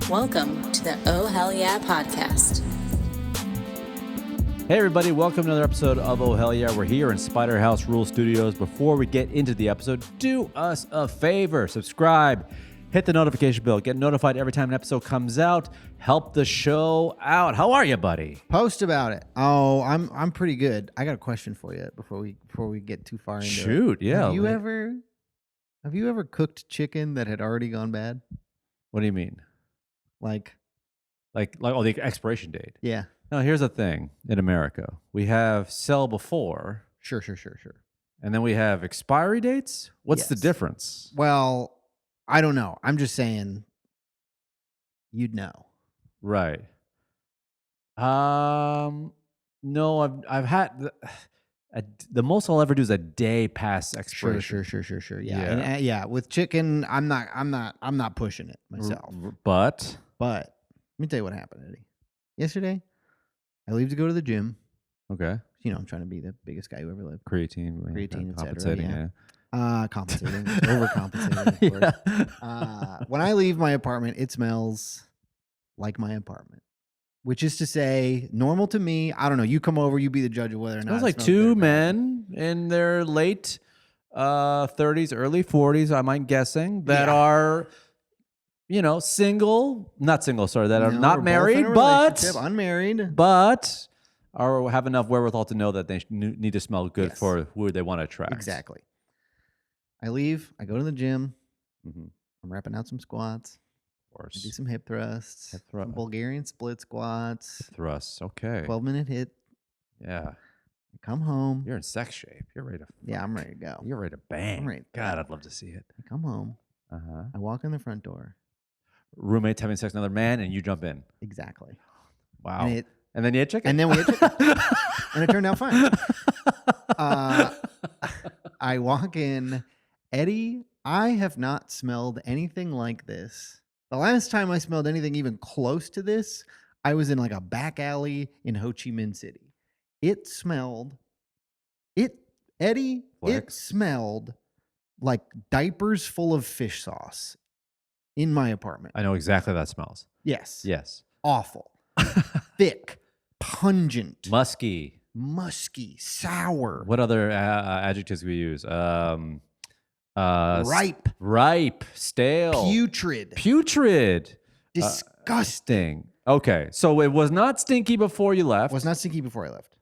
Welcome to the Oh Hell Yeah podcast. Hey everybody, welcome to another episode of Oh Hell Yeah. We're here in Spider House Rule Studios. Before we get into the episode, do us a favor, subscribe, hit the notification bell, get notified every time an episode comes out, help the show out. How are you, buddy? Post about it. Oh, I'm pretty good. I got a question for you before we get too far into it. Shoot, yeah. Have you ever cooked chicken that had already gone bad? What do you mean? Like the expiration date. Yeah. No, here's the thing in America. We have sell before. Sure. And then we have expiry dates. What's the Yes. difference? Well, I don't know. I'm just saying you'd know. Right. No, I've had the most I'll ever do is a day past expiration. Sure. Yeah. And, with chicken, I'm not pushing it myself. But But let me tell you what happened, Eddie. Yesterday, I leave to go to the gym. okay, You know, I'm trying to be the biggest guy who ever lived. creatine, Compensating, yeah. Compensating, overcompensating, of course. When I leave my apartment, it smells like my apartment, which is to say, normal to me. I don't know. You come over, you be the judge of whether or not. Smells it like smells two good or bad. men in their late 30s, early 40s. I'm guessing that Yeah. are, not single. Sorry, that are No, not we're both in married, a but relationship, unmarried. but are have enough wherewithal to know that they need to smell good Yes. for who they want to attract. Exactly. I leave. I go to the gym. Mhm. I'm wrapping out some squats. Of course. I do some hip thrusts. Hip thrust. Some Bulgarian split squats. Thrusts. Okay. 12-minute hit. Yeah. I come home. You're in sex shape. You're ready to. Yeah, I'm ready to go. You're ready to bang. I'm ready to God, go. I'd love to see it. I come home. Uh-huh. I walk in the front door. Roommates having sex with another man, and you jump in. Exactly. Wow. And And then you had chicken. And then we had chicken. And it turned out fine. I walk in. Eddie, I have not smelled anything like this. The last time I smelled anything even close to this, I was in like a back alley in Ho Chi Minh City. It smelled like diapers full of fish sauce in my apartment. I know exactly how that smells. Yes. Yes. Awful. Thick. Pungent. Musky. Musky. Sour. What other adjectives we use? Ripe. Ripe. Stale. Putrid. Putrid. Disgusting. Okay. So it was not stinky before you left. Was not stinky before I left.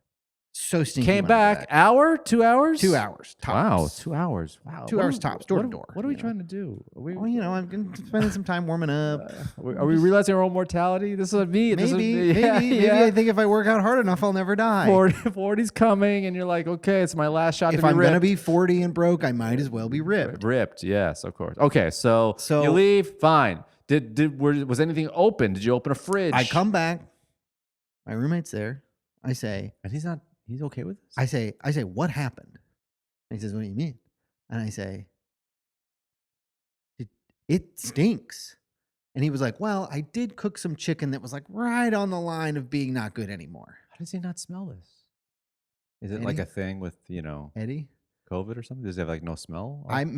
So stinky. Came when I back. got Hour? 2 hours? 2 hours. Wow. Tops. 2 hours. Wow. 2 hours tops. Door to door. What are we trying to do? Are we, Well, I'm spending some time warming up. are we realizing our own mortality? This is me. Maybe I think if I work out hard enough, I'll never die. 40's coming, and you're like, okay, it's my last shot If to be I'm ripped. gonna be 40 and broke, I might as well be ripped. Ripped, yes, of course. Okay, so So- you leave, fine. Was anything open? Did you open a fridge? I come back. My roommate's there. I say, and he's okay with this? I say, what happened? And he says, what do you mean? And I say, it stinks. And he was like, well, I did cook some chicken that was like right on the line of being not good anymore. How does he not smell this? Is it Eddie? like a thing with, Eddie? COVID or something? Does it have like no smell? I don't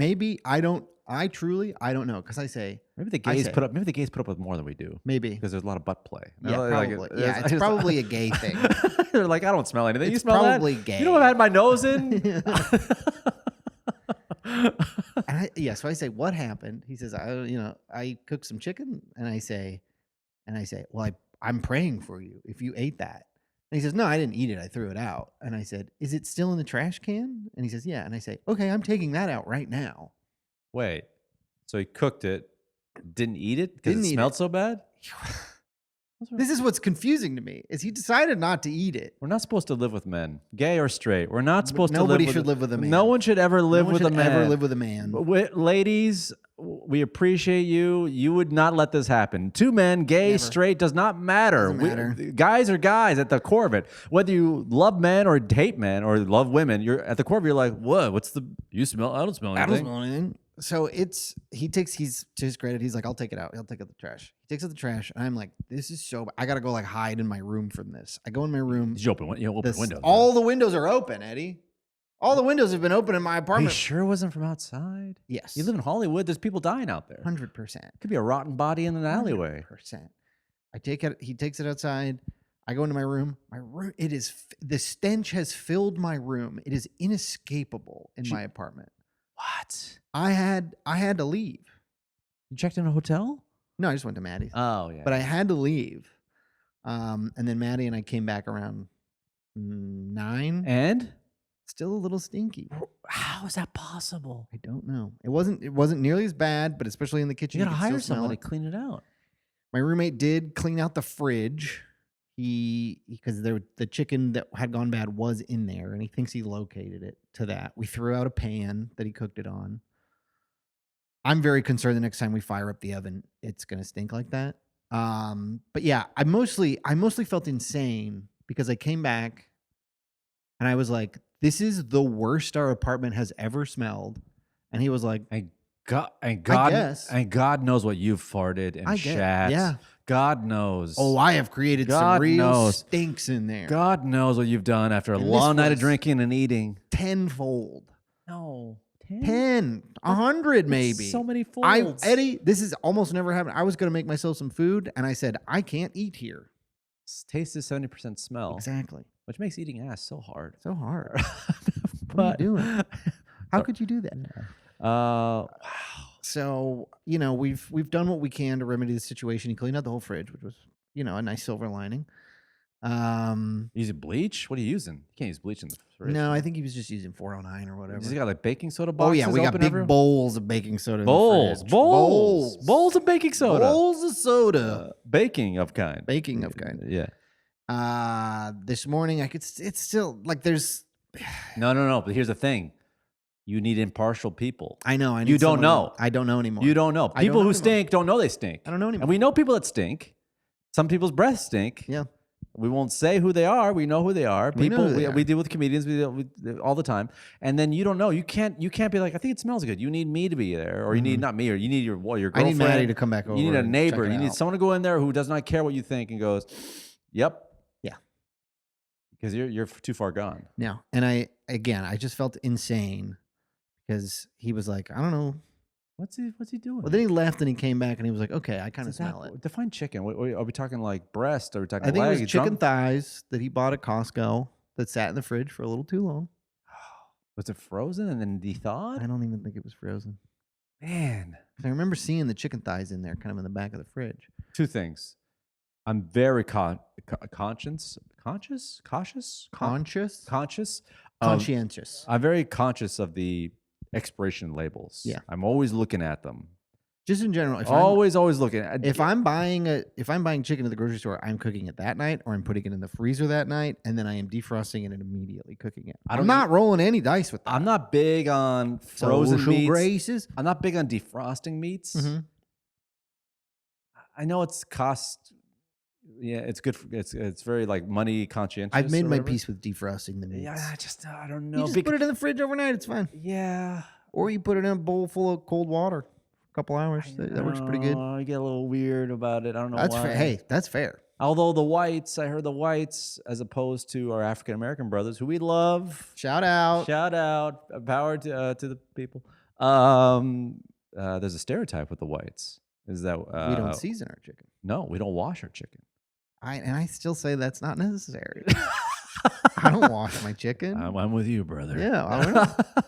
know. Because I say, maybe the gays put up with more than we do. maybe. Because there's a lot of butt play. Yeah, Like, probably. It's probably a gay thing. They're like, I don't smell anything. You It's smell probably that? gay. You know what I had my nose in? So I say, what happened? He says, I cooked some chicken. And I say, well, I'm praying for you if you ate that. And he says, no, I didn't eat it. I threw it out. And I said, is it still in the trash can? And he says, yeah. And I say, okay, I'm taking that out right now. Wait, so he cooked it, didn't eat it because Didn't it eat smelled it. so bad? This is what's confusing to me, is he decided not to eat it. We're not supposed to live with men, gay or straight. We're not supposed to live Nobody with should live with a man. No one should ever live No one with a should man. ever live with a man. Ladies, we appreciate you. You would not let this happen. Two men, gay, Never. straight, does not matter. Doesn't matter. Guys are guys at the core of it. Whether you love men or hate men or love women, you're at the core of it, you're like, what? You smell? I don't smell anything. I don't smell anything. So he's to his credit, he's like, I'll take it out. He'll take out the trash. He takes out the trash, and I'm like, this is so. I gotta go like hide in my room from this. I go in my room. Did you open windows? All the windows are open, Eddie. All the windows have been open in my Are you apartment. sure it wasn't from outside? Yes. You live in Hollywood. There's people dying out there. 100%. Could be a rotten body in an alleyway. 100%. I take it. He takes it outside. I go into my room. My room. It is. The stench has filled my room. It is inescapable in my apartment. What? I had to leave. You checked in a hotel? No, I just went to Maddie's. Oh, yeah. But I had to leave. And then Maddie and I came back around 9. And? Still a little stinky. How is that possible? I don't know. It wasn't nearly as bad, but especially in the kitchen, You gotta could still hire smell somebody it. to clean it out. My roommate did clean out the fridge. Because the chicken that had gone bad was in there, and he thinks he located it to that. We threw out a pan that he cooked it on. I'm very concerned the next time we fire up the oven, it's gonna stink like that. But yeah, I mostly felt insane because I came back and I was like, "This is the worst our apartment has ever smelled," and he was like, God knows what you've farted and shat. Yeah. God knows. "Oh, I have created some God real knows. stinks in there." God knows what you've done after a And long this night of was drinking and eating. Tenfold. No. 10, 100 maybe. So many folds. Eddie, this is almost never happened. I was going to make myself some food, and I said, I can't eat here. Taste is 70% smell. Exactly. Which makes eating ass so hard. So hard. What are you doing? How could you do that? Wow. So, we've done what we can to remedy the situation. He cleaned out the whole fridge, which was, a nice silver lining. Using bleach? What are you using? You can't use bleach in the fridge. No, I think he was just using 409 or whatever. He's got like baking soda Oh, boxes. yeah, we got big bowls of baking soda. Bowls. In the fridge. Bowls of baking soda. Bowls of soda. Baking of kind. Baking of kind. Yeah. This morning it's still like there's No. But here's the thing. You need impartial people. I know. You don't know. I don't know anymore. You don't know. People who stink don't know they stink. I don't know anymore. And we know people that stink. Some people's breaths stink. Yeah. We won't say who they are. We know who they are. We know who they we are. deal with comedians. We deal with all the time. And then you don't know. You can't be like, I think it smells good. You need me to be there, or you need not me, or you need your girlfriend. I need Maddie to come back over. You need a and neighbor. check it You need out. someone to go in there who does not care what you think and goes, "Yep, Yeah." because you're too far gone. No. And I just felt insane because he was like, I don't know. What's he doing? Well, then he left and he came back and he was like, okay, I kind of smell it. Define chicken. Are we talking like breast? Are we talking? I think leg, it was chicken drum? thighs that he bought at Costco that sat in the fridge for a little too long. Was it frozen and then thawed? I don't even think it was frozen. Man, I remember seeing the chicken thighs in there, kind of in the back of the fridge. two things. I'm very conscientious. I'm very conscious of the expiration labels. Yeah. I'm always looking at them. Just in general, Always looking at. if I'm buying chicken at the grocery store, I'm cooking it that night, or I'm putting it in the freezer that night, and then I am defrosting it and immediately cooking it. I'm not rolling any dice with that. I'm not big on frozen Social meats. graces. I'm not big on defrosting meats. Mhm. I know it's cost. Yeah, it's good. It's very like money conscientious. I've made or my whatever. peace with defrosting the meats. Yeah, I don't know. You just put it in the fridge overnight. It's fine. Yeah. Or you put it in a bowl full of cold water for a couple hours. That works pretty good. I get a little weird about it. I don't know That's why. fair. Hey, that's fair. Although I heard the whites, as opposed to our African American brothers, who we love. Shout out. Shout out. Power to the people. There's a stereotype with the whites. Is that We don't season our chicken. No, we don't wash our chicken. I still say that's not necessary. I don't wash my chicken. I'm with you, brother. Yeah,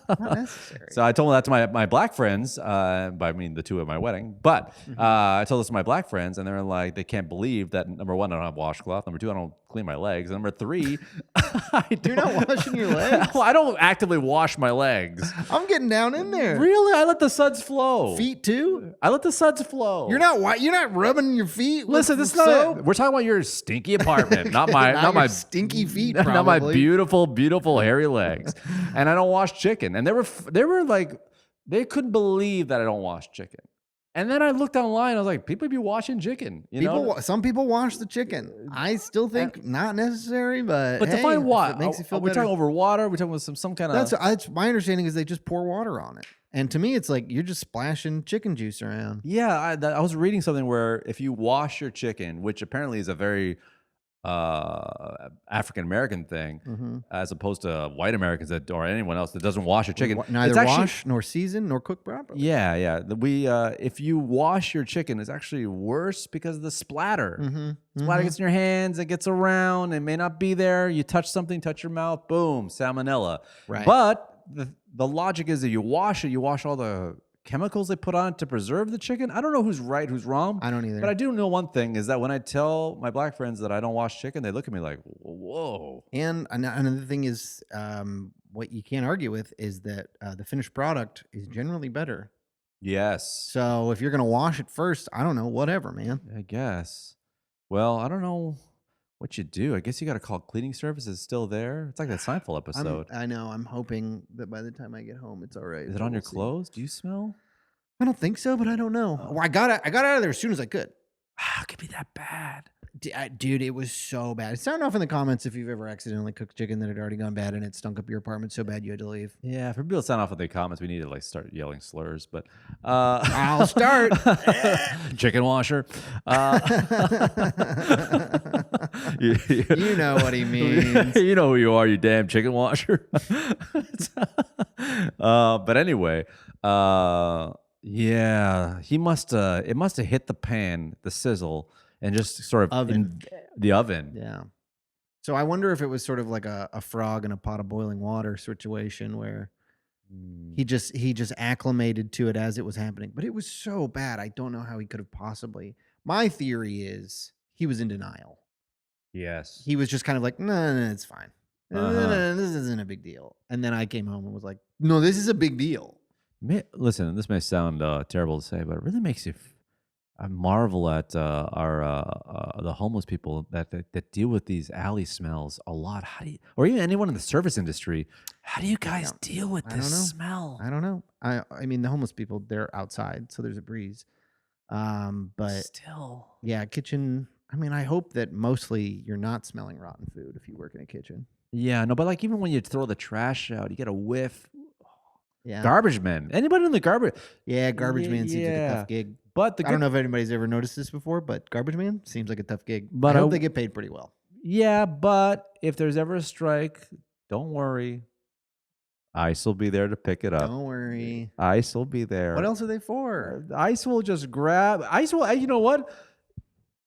not necessary. So I told that to my black friends, the two at my wedding. But I told this to my black friends, and they're like, they can't believe that, number one, I don't have washcloth. Number two, I don't clean my legs. And number three, You're not washing your legs? Well, I don't actively wash my legs. I'm getting down in there. Really? I let the suds flow. Feet too? I let the suds flow. You're not rubbing your feet with Listen, this is soap? not. We're talking about your stinky apartment, not my, Not not your my stinky feet. not my probably. beautiful, beautiful hairy legs. And I don't wash chicken. And they were like, they couldn't believe that I don't wash chicken. And then I looked online. I was like, people be washing chicken. You know? Some people wash the chicken. I still think not necessary, but But hey, define if what? it makes you feel We're better. talking over water. We're talking with some kind of. That's my understanding is they just pour water on it. And to me, it's like you're just splashing chicken juice around. Yeah, I was reading something where if you wash your chicken, which apparently is a very African American thing, Mm-hmm. as opposed to white Americans that or anyone else that doesn't wash a chicken. Neither It's actually, wash nor season nor cook properly. yeah, yeah. We if you wash your chicken, it's actually worse because of the splatter. Mm-hmm. Splatter gets in your hands, it gets around, it may not be there. You touch something, touch your mouth, boom, salmonella. Right. But the logic is that you wash it, you wash all the chemicals they put on it to preserve the chicken. I don't know who's right, who's wrong. I don't either. But I do know one thing is that when I tell my black friends that I don't wash chicken, they look at me like, whoa. And another thing is, what you can't argue with is that the finished product is generally better. Yes. So if you're gonna wash it first, I don't know, whatever, man. I guess. Well, I don't know what you do. I guess you got to call cleaning services still there. It's like that Seinfeld episode. I know. I'm hoping that by the time I get home, it's all right. Is it but on your we'll see. clothes? Do you smell? I don't think so, but I don't know. Well, I got out of there as soon as I could. How could it be that bad? Dude, it was so bad. Sound off in the comments if you've ever accidentally cooked chicken that had already gone bad and it stunk up your apartment so bad you had to leave. Yeah, for people to sound off in the comments, we need to like start yelling slurs. But I'll start. Chicken washer. You know what he means. You know who you are, you damn chicken washer. But anyway, yeah, he must. It must have hit the pan, the sizzle, and just sort of Oven. the oven. Yeah. So I wonder if it was sort of like a frog in a pot of boiling water situation where he just acclimated to it as it was happening. But it was so bad. I don't know how he could have possibly. My theory is he was in denial. Yes. He was just kind of like, no, it's fine. No, this isn't a big deal. And then I came home and was like, no, this is a big deal. Listen, this may sound terrible to say, but it really makes you. I marvel at the homeless people that deal with these alley smells a lot. How do you, or even anyone in the service industry, how do you guys deal with this smell? I don't know. I mean, the homeless people, they're outside, so there's a breeze. But still, yeah, kitchen. I mean, I hope that mostly you're not smelling rotten food if you work in a kitchen. Yeah, no, but like even when you throw the trash out, you get a whiff. Yeah, Garbage men. Anybody in the garbage? Yeah, garbage man seems like a tough gig. But I don't know if anybody's ever noticed this before, but garbage man seems like a tough gig. But I hope they get paid pretty well. Yeah, but if there's ever a strike, don't worry. ICE will be there to pick it up. Don't worry. ICE will be there. What else are they for? ICE will just grab. ICE will. You know what?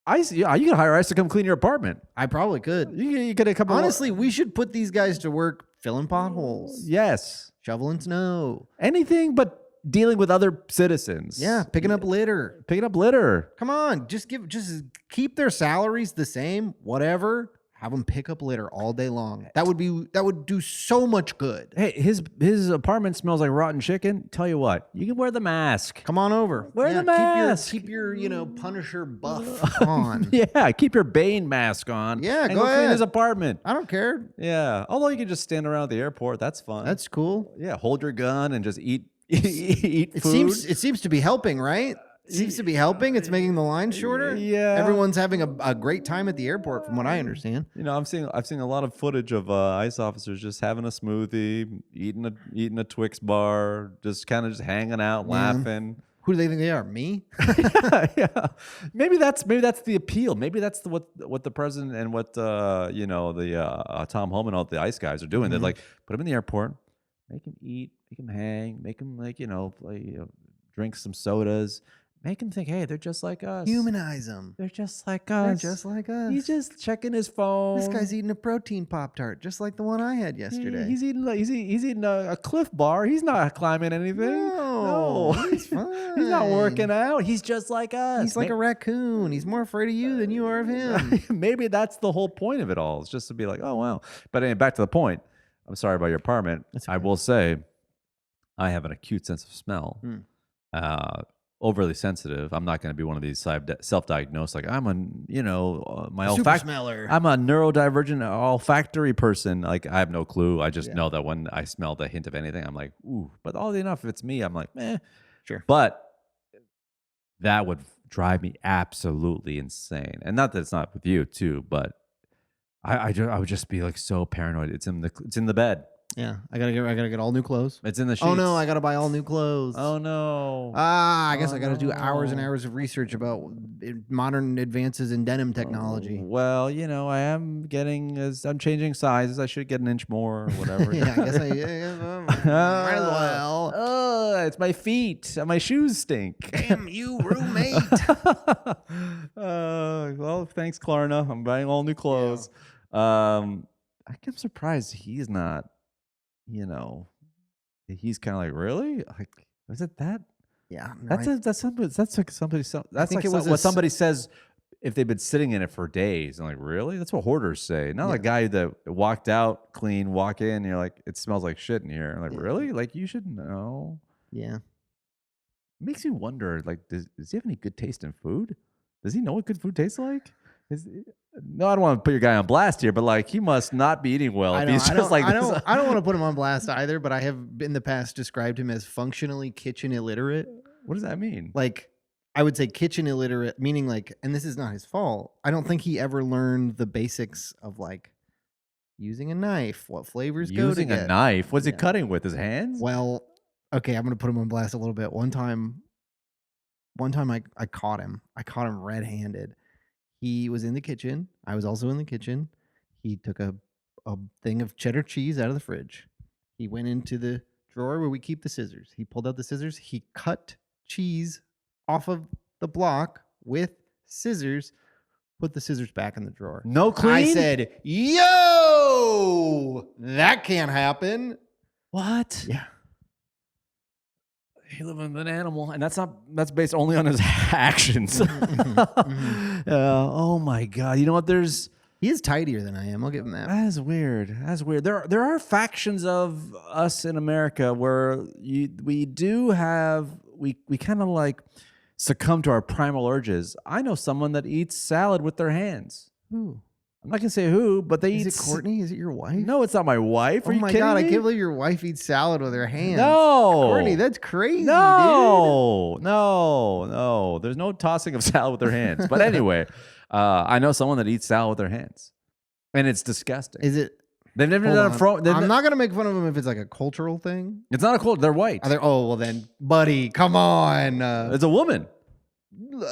ICE. Yeah, you can hire ICE to come clean your apartment. I probably could. You could come. Honestly, we should put these guys to work filling potholes. Yes. Shoveling snow. Anything but dealing with other citizens. Yeah, picking up litter. Picking up litter. Come on, just keep their salaries the same, whatever. Have them pick up litter all day long. That would do so much good. Hey, his apartment smells like rotten chicken. Tell you what, you can wear the mask. Come on over. Wear the mask. Keep your Punisher buff on. Yeah, keep your Bane mask on. Yeah, and go clean ahead. his apartment. I don't care. Yeah, although you can just stand around the airport. That's fun. That's cool. Yeah, hold your gun and just eat food. It seems to be helping, right? It seems to be helping. It's making the line shorter. Yeah, everyone's having a great time at the airport, from what I understand. You know, I've seen a lot of footage of ICE officers just having a smoothie, eating a Twix bar, just kind of just hanging out, laughing. Who do they think they are? Me? Yeah. Maybe that's the appeal. Maybe that's what the president and what Tom Homan, all the ICE guys are doing. They're like, put him in the airport, make him eat, make him hang, make him drink some sodas. Make him think, hey, they're just like us. Humanize them. They're just like us. They're just like us. He's just checking his phone. This guy's eating a protein Pop-Tart, just like the one I had yesterday. He's eating a Cliff Bar. He's not climbing anything. No, he's fine. He's not working out. He's just like us. He's like a raccoon. He's more afraid of you than you are of him. Maybe that's the whole point of it all. It's just to be like, oh, wow. But anyway, back to the point. I'm sorry about your apartment. I will say I have an acute sense of smell. Overly sensitive. I'm not going to be one of these self-diagnosed. Like I'm my super smeller. I'm a neurodivergent olfactory person. Like I have no clue. I just know that when I smell the hint of anything, I'm like, ooh. But oddly enough, if it's me, I'm like, sure. But that would drive me absolutely insane. And not that it's not with you too, but I would just be like so paranoid. It's in the bed. Yeah, I gotta get all new clothes. It's in the sheets. Oh no, I gotta buy all new clothes. Oh no. I guess I gotta do hours and no. hours of research about modern advances in denim technology. Well, I am as I'm changing sizes. I should get an inch more or whatever. Yeah, I guess I might as well. It's my feet. My shoes stink. Damn you, roommate. Well, thanks, Klarna. I'm buying all new clothes. I'm surprised he's not. He's kind of like, really? Like, was it that? Yeah, no, That's like somebody. That's think like it was what somebody says if they've been sitting in it for days. And like, really? That's what hoarders say. Not a guy that walked out clean, walk in, and you're like, it smells like shit in here. And like, really? Like, you should know. Yeah. It makes you wonder. Like, does he have any good taste in food? Does he know what good food tastes like? No, I don't want to put your guy on blast here, but like, he must not be eating well. I don't want to put him on blast either, but I have in the past described him as functionally kitchen illiterate. What does that mean? Like, I would say kitchen illiterate, meaning like, and this is not his fault. I don't think he ever learned the basics of like using a knife, what flavors go Using together. a knife? What's he cutting with? His hands? Well, okay, I'm gonna put him on blast a little bit. One time I caught him. I caught him red-handed. He was in the kitchen. I was also in the kitchen. He took a thing of cheddar cheese out of the fridge. He went into the drawer where we keep the scissors. He pulled out the scissors. He cut cheese off of the block with scissors, put the scissors back in the drawer. No clean? I said, yo, that can't happen. What? Yeah. He lived with an animal, and that's based only on his actions. Oh my God. You know what? He is tidier than I am. I'll give him that. That is weird. That's weird. There are factions of us in America where we kind of like succumb to our primal urges. I know someone that eats salad with their hands. Who? I'm not gonna say who, but they eat. Is it Courtney? Is it your wife? No, it's not my wife. Are oh you my kidding God! me? I can't believe your wife eats salad with her hands. No, Courtney, that's crazy. No. There's no tossing of salad with their hands. But anyway, I know someone that eats salad with their hands, and it's disgusting. Is it? They've never done it. I'm not gonna make fun of them if it's like a cultural thing. It's not a culture. They're white. Oh well, then, buddy, come on. It's a woman.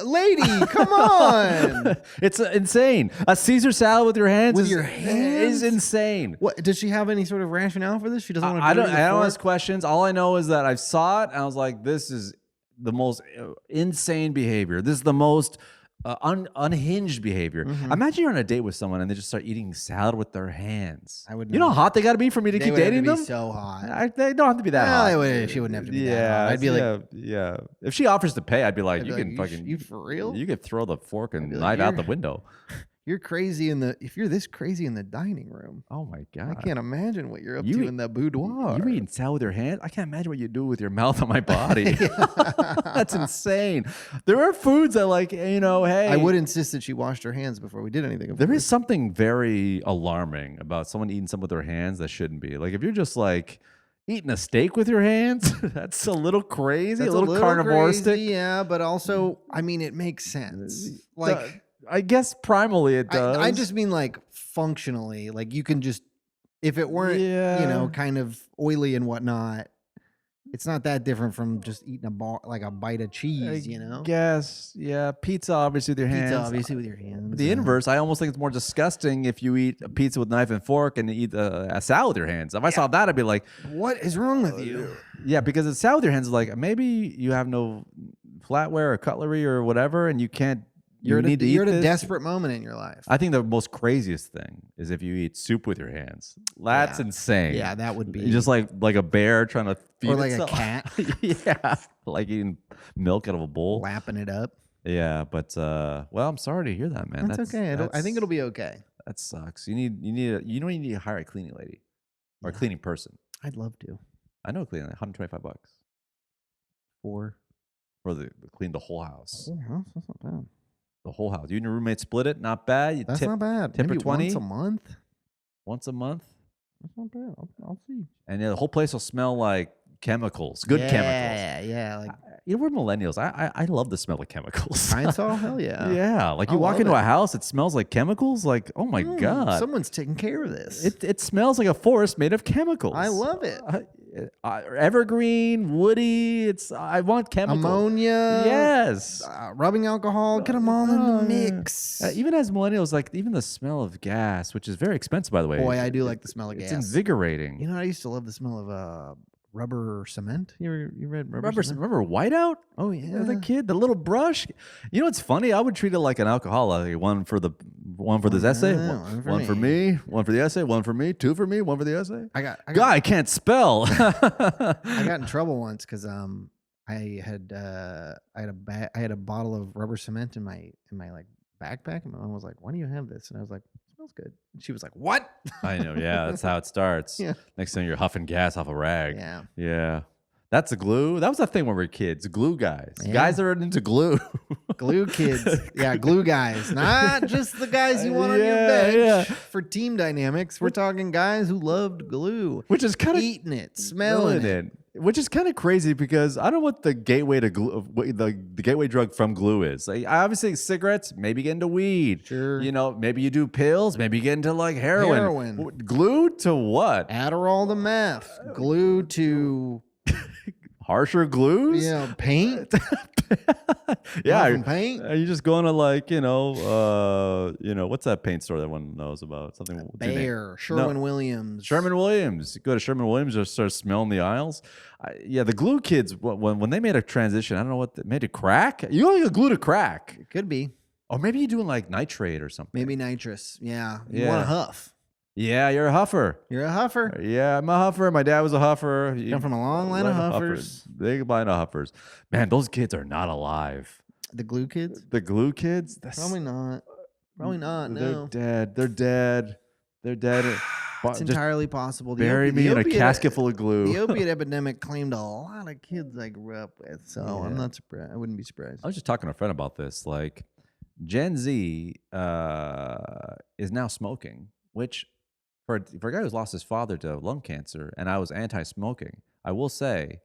Lady, come on. It's insane. A Caesar salad with your hands is insane. What does she have any sort of rationale for this? She doesn't want to. I don't ask questions. All I know is that I saw it and I was like, "This is the most insane behavior. This is the most unhinged behavior." Mm-hmm. Imagine you're on a date with someone and they just start eating salad with their hands. I would. You know how hot they got to be for me to keep dating them? So hot. They don't have to be that hot. She wouldn't have to be that hot. I'd be like, yeah. If she offers to pay, I'd be like, you for real? You could throw the fork and like, knife out the window. You're crazy if you're this crazy in the dining room. Oh my God. I can't imagine what you're up to in the boudoir. You eating salad with your hands? I can't imagine what you do with your mouth on my body. That's insane. There are foods that hey. I would insist that she washed her hands before we did anything. There is something very alarming about someone eating something with their hands that shouldn't be. Like if you're just like eating a steak with your hands, that's a little crazy, a little carnivoristic. Yeah, but also, I mean, it makes sense. Like, I guess primally it does. I just mean like functionally, like you can just, if it weren't, kind of oily and whatnot, it's not that different from just eating a bite of cheese, Guess, yeah. Pizza obviously with your hands. Pizza obviously with your hands. The inverse, I almost think it's more disgusting if you eat a pizza with knife and fork and eat a salad with your hands. If I saw that, I'd be like, what is wrong with you? Yeah, because a salad with your hands is like, maybe you have no flatware or cutlery or whatever, and you can't. You're at a desperate moment in your life. I think the most craziest thing is if you eat soup with your hands. That's insane. Yeah, that would be just like a bear trying to feed itself. A cat. Yeah, like eating milk out of a bowl, lapping it up. Yeah, but well, I'm sorry to hear that, man. That's okay. I think it'll be okay. That sucks. You need to hire a cleaning lady or a cleaning person. I'd love to. I know a cleaning lady, $125 for clean the whole house. Whole house? That's not bad. The whole house. You and your roommate split it. Not bad. That's not bad. Tip Maybe her 20 once a month. Once a month. That's not bad. I'll see. And the whole place will smell like chemicals. Good chemicals. Yeah. Like we're millennials. I love the smell of chemicals. Pine-Sol? Hell yeah. Yeah, like I you walk love into it. a house, it smells like chemicals. Like, oh my god, Someone's taking care of this. it smells like a forest made of chemicals. I love it. Evergreen, woody. I want chemicals. Ammonia. Yes. Rubbing alcohol. Get them all in the mix. Even as millennials, like even the smell of gas, which is very expensive, by the way. Boy, I do like the smell of gas. It's invigorating. You know, I used to love the smell of rubber cement. You read rubber cement? Remember whiteout? Oh yeah, As a kid, the little brush. You know what's funny? I would treat it like an alcoholic. One for this essay, one for me, one for the essay, one for me, two for me, one for the essay. I can't spell. I got in trouble once because I had a bottle of rubber cement in my like backpack, and my mom was like, "Why do you have this?" And I was like, "It smells good." And she was like, "What?" I know. Yeah, that's how it starts. Yeah. Next thing you're huffing gas off a rag. Yeah. Yeah. That's the glue. That was the thing when we were kids. Glue guys. Yeah. Guys that are into glue. Glue kids. Yeah, glue guys. Not just the guys you want on your bench for team dynamics. We're talking guys who loved glue. Which is kind of eating it, smelling it. Which is kind of crazy because I don't know what the gateway to glue, the gateway drug from glue is. Like, obviously, cigarettes, maybe get into weed. Sure. You know, maybe you do pills, maybe you get into like heroin. Glue to what? Adderall to meth. Glue to harsher glues? Yeah, paint. Yeah, paint. Are you just going to like what's that paint store that everyone knows about? Something Bear, Sherwin-Williams. Sherwin-Williams. You go to Sherwin-Williams, just start smelling the aisles. Yeah, the glue kids when they made a transition, I don't know what made it crack. You only got glue to crack. It could be, or maybe you're doing like nitrate or something. Maybe nitrous. Yeah, you want to huff. Yeah, you're a huffer. You're a huffer. Yeah, I'm a huffer. My dad was a huffer. You come from a long line of huffers. Big line of huffers. Man, those kids are not alive. The glue kids? The glue kids? Probably not. Probably not, no. They're dead. They're dead. They're dead. It's entirely possible. Bury me in a casket full of glue. The opiate epidemic claimed a lot of kids I grew up with, so yeah. I'm not surprised. I wouldn't be surprised. I was just talking to a friend about this. Like, Gen Z is now smoking, which for a guy who's lost his father to lung cancer, and I was anti-smoking, I will say,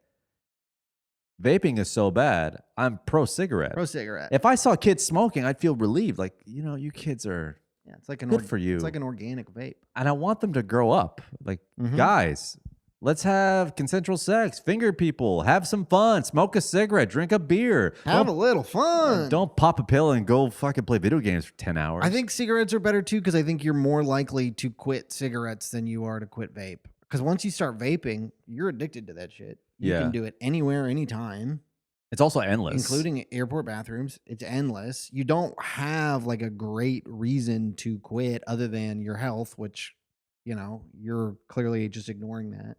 vaping is so bad, I'm pro-cigarette. Pro-cigarette. If I saw kids smoking, I'd feel relieved. Like, you kids are it's like good for you. It's like an organic vape. And I want them to grow up. Like, guys, let's have consensual sex, finger people, have some fun, smoke a cigarette, drink a beer. Have a little fun. Don't pop a pill and go fucking play video games for 10 hours. I think cigarettes are better too because I think you're more likely to quit cigarettes than you are to quit vape. Because once you start vaping, you're addicted to that shit. You can do it anywhere, anytime. It's also endless. Including airport bathrooms. It's endless. You don't have like a great reason to quit other than your health, which, you're clearly just ignoring that.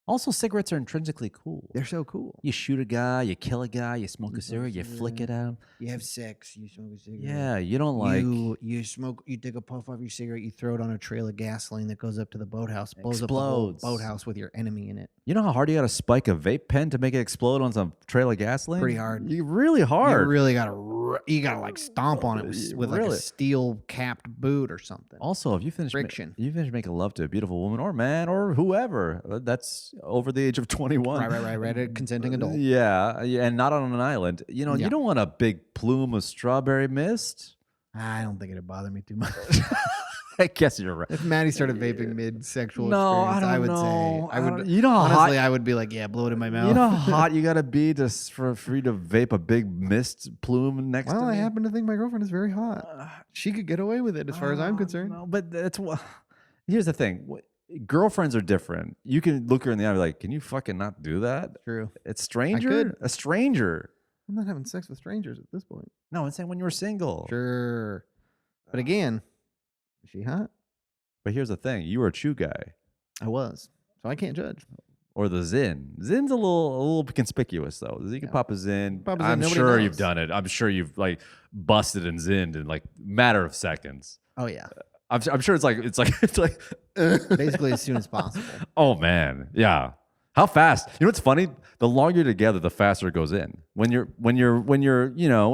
Also, cigarettes are intrinsically cool. They're so cool. You shoot a guy, you kill a guy, you smoke a cigarette, you flick it out. You have sex, you smoke a cigarette. Yeah, you don't like... You smoke, you take a puff off your cigarette, you throw it on a trail of gasoline that goes up to the boathouse, blows up the whole boathouse with your enemy in it. You know how hard you got to spike a vape pen to make it explode on some trail of gasoline? Pretty hard. Really hard. You really got to like stomp on it with like a steel capped boot or something. Also, if you finish making love to a beautiful woman or man or whoever, that's over the age of 21. Right. A consenting adult. Yeah, and not on an island. You don't want a big plume of strawberry mist. I don't think it'd bother me too much. I guess you're right. If Maddie started vaping mid-sexual experience, I would know. say, I would. You know how honestly, hot, I would be like, yeah, blow it in my mouth. You know how hot you gotta be for you to vape a big mist plume next to me? Well, I happen to think my girlfriend is very hot. She could get away with it, as far as I'm concerned. No, but here's the thing. Girlfriends are different. You can look her in the eye and be like, can you fucking not do that? True. It's stranger? A stranger. I'm not having sex with strangers at this point. No, I'm saying when you were single. Sure. But again, is she hot? But here's the thing. You were a chew guy. I was. So I can't judge. Or the Zin. Zin's a little conspicuous, though. You can pop a Zin. I'm sure knows. You've done it. I'm sure you've like busted and zinned in like matter of seconds. Oh, yeah. I'm sure it's like basically as soon as possible. Oh man, yeah. How fast? You know what's funny? The longer you're together, the faster it goes in. When you're,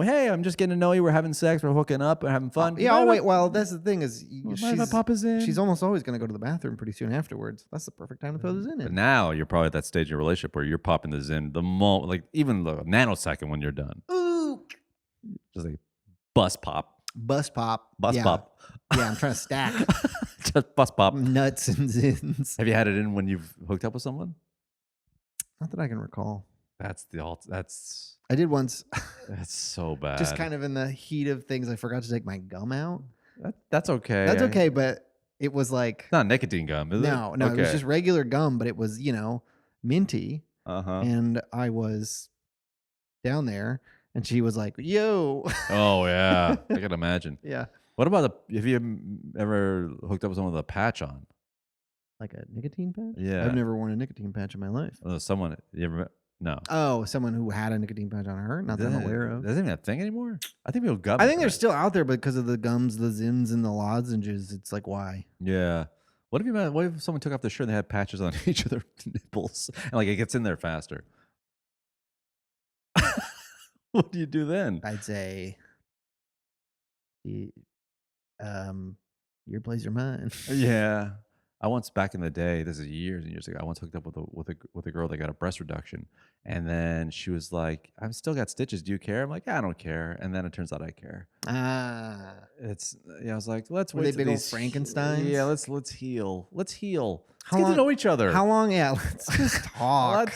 hey, I'm just getting to know you. We're having sex. We're hooking up. We're having fun. Yeah. Oh wait. Well, that's the thing is, Mind if I pop his in? she's almost always going to go to the bathroom pretty soon afterwards. That's the perfect time to throw the Zin But in. now you're probably at that stage in your relationship where you're popping the Zin the moment, like even the nanosecond when you're done. Ooh. Just like bus pop. Bus pop. Bus Yeah. pop. Yeah, I'm trying to stack Just bus pop. nuts and Zins. Have you had it in when you've hooked up with someone? Not that I can recall. That's that's I did once, so bad. just kind of in the heat of things. I forgot to take my gum out. That's okay. That's okay, but it was like It's not nicotine gum, is it? no, it was just regular gum, but it was minty. And I was down there, and she was like, "Yo." Oh yeah, I can imagine. Yeah. What about have you ever hooked up with someone with a patch on? Like a nicotine patch? Yeah. I've never worn a nicotine patch in my life. Someone you ever met? No. Oh, someone who had a nicotine patch on her? Not that I'm aware of. Isn't that a thing anymore? I think people got. I think they're still out there because of the gums, the Zims, and the lozenges. It's like, why? Yeah. What if someone took off their shirt and they had patches on each of their nipples and like it gets in there faster? What do you do then? I'd say, your place or mine. Yeah. I once back in the day, this is years and years ago, I once hooked up with a girl that got a breast reduction. And then she was like, I've still got stitches. Do you care? I'm like, I don't care. And then it turns out I care. I was like, let's Were wait. they big old Frankensteins? Yeah, let's heal. Let's heal. How Let's get to long- know each other. How long? Yeah, let's just talk.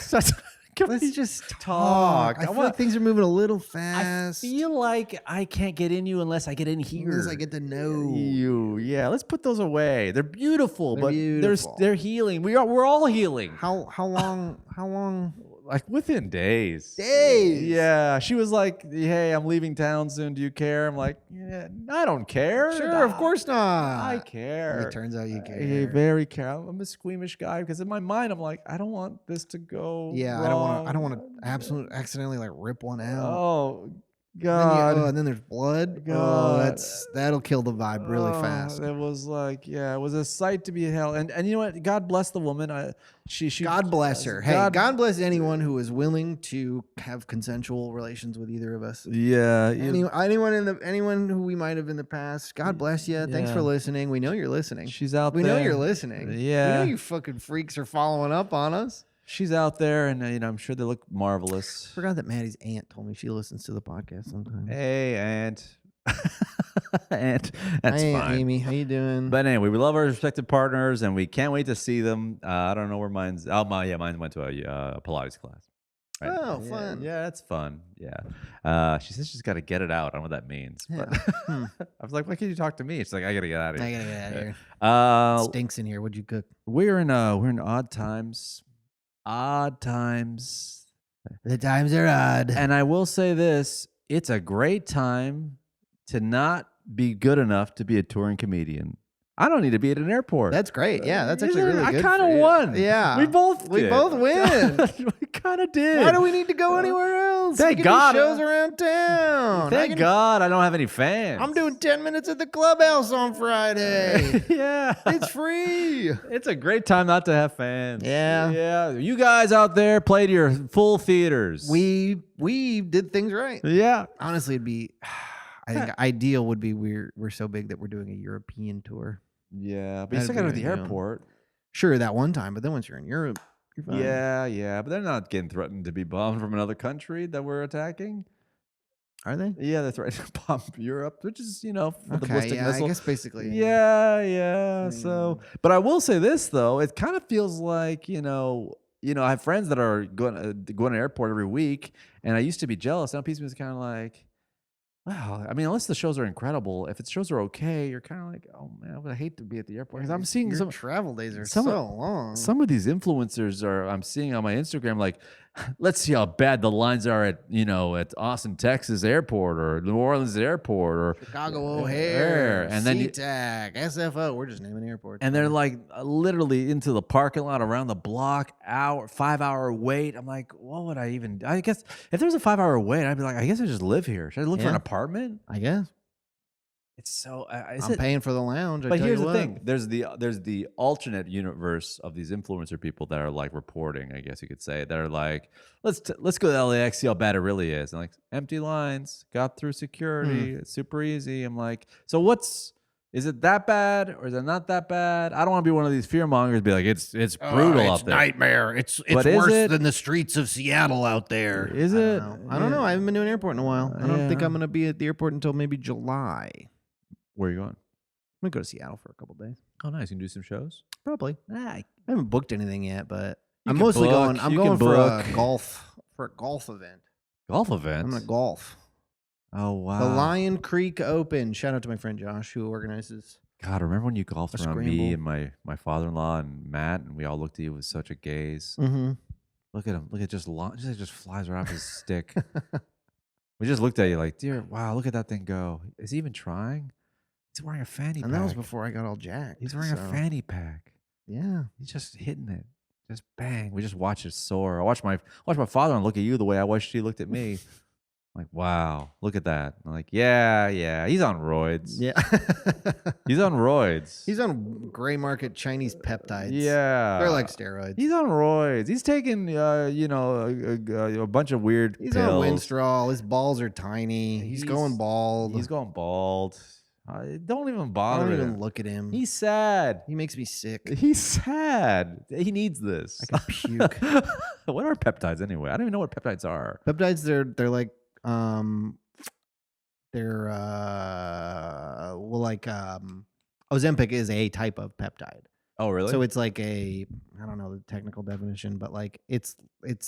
Let's just talk. I feel like things are moving a little fast. I feel like I can't get in you unless I get in here. Unless I get to know you. Yeah, let's put those away. They're beautiful, They're but beautiful. they're healing. We're all healing. How long? Like within days. Days. Yeah. She was like, hey, I'm leaving town soon. Do you care? I'm like, yeah, I don't care. Sure, of course not. I care. It turns out you care. I very care. I'm a squeamish guy because in my mind I'm like, I don't want this to go. Yeah, wrong. I don't want to absolutely accidentally like rip one out. Oh God. And then there's blood. God. Oh, that'll kill the vibe really fast. It was like, yeah, it was a sight to beheld. And you know what? God bless the woman. She God bless her. Hey, God bless anyone who is willing to have consensual relations with either of us. Yeah. Anyone who we might have in the past. God bless you. Thanks for listening. We know you're listening. She's out we there. know you're listening. Yeah. We know you fucking freaks are following up on us. She's out there, and I'm sure they look marvelous. Forgot that Maddie's aunt told me she listens to the podcast sometimes. Hey, aunt. Aunt, that's Hi, fine. Aunt Amy, how you doing? But anyway, we love our respective partners, and we can't wait to see them. I don't know where mine's. Oh, mine went to a Pilates class. Right? Oh, fun. Yeah, that's fun. Yeah. She says she's got to get it out. I don't know what that means. Yeah. But I was like, why can't you talk to me? She's like, I got to get out of here. I gotta get out of here. Stinks in here. What'd you cook? We're in odd times. Odd times. The times are odd. And I will say this, it's a great time to not be good enough to be a touring comedian. I don't need to be at an airport. That's great. Yeah, that's actually really good. I kind of won. Yeah. We both win. We kind of did. Why do we need to go anywhere else? Thank we can God. do shows around town. Thank God I don't have any fans. I'm doing 10 minutes at the clubhouse on Friday. Yeah. It's free. It's a great time not to have fans. Yeah. Yeah. You guys out there play to your full theaters. We did things right. Yeah. Honestly, it'd be, I think ideal would be we're so big that we're doing a European tour. Yeah, but you still got to go to the Ideal. airport. Sure, that one time, but then once you're in Europe, you're fine. Yeah, but they're not getting threatened to be bombed from another country that we're attacking. Are they? Yeah, they're threatening to bomb Europe, which is, for the Okay, ballistic yeah, missile. I guess basically. Yeah. So, but I will say this though, it kind of feels like I have friends that are going to an airport every week, and I used to be jealous. Now, piece of me is kind of like, wow. I mean, unless the shows are incredible, if the shows are okay, you're kind of like, oh man, I would hate to be at the airport because I'm seeing Your some travel days are so long. Some of these influencers I'm seeing on my Instagram, like, let's see how bad the lines are at Austin, Texas airport or New Orleans airport or Chicago O'Hare, and then SeaTac, SFO. We're just naming airports. and they're like literally into the parking lot around the block, 5-hour wait. I'm like, what would I even? I guess if there was a 5-hour wait, I'd be like, I guess I just live here. Should I look for an apartment? I guess. It's so. I'm paying for the lounge. But here's the thing: there's the alternate universe of these influencer people that are like reporting, I guess you could say, that are like, let's go to LAX, see how bad it really is, and like empty lines, got through security, it's super easy. I'm like, so is it that bad or is it not that bad? I don't want to be one of these fear mongers. Be like, it's brutal out there. Nightmare. It's worse than the streets of Seattle out there. Is it? I don't know. I haven't been to an airport in a while. I don't think I'm going to be at the airport until maybe July. Where are you going? I'm going to go to Seattle for a couple days. Oh, nice. You can do some shows? Probably. I haven't booked anything yet, but You I'm can mostly book, going. I'm you going can for book. a golf event. Golf event? I'm going to golf. Oh, wow. The Lion Creek Open. Shout out to my friend Josh, who organizes. God, remember when you golfed A around scramble. me and my father-in-law and Matt, and we all looked at you with such a gaze? Mm-hmm. Look at him. Look at just flies right off his stick. We just looked at you like, dear, wow, look at that thing go. Is he even trying? He's wearing a fanny pack. And that was before I got all jacked. He's wearing a fanny pack. Yeah. He's just hitting it. Just bang. We just watched it soar. I watched my father-in-law look at you the way I watched you looked at me. I'm like, wow, look at that. I'm like, yeah, he's on roids. Yeah. He's on roids. He's on gray market Chinese peptides. Yeah. They're like steroids. He's on roids. He's taking, a bunch of weird He's pills. on Winstrol. His balls are tiny. He's going bald. He's going bald. Don't even bother I don't him. even look at him. He's sad. He makes me sick. He's sad. He needs this. I can puke. What are peptides anyway? I don't even know what peptides are. Peptides, they're like Ozempic is a type of peptide. Oh, really? So it's like I don't know the technical definition, but like it's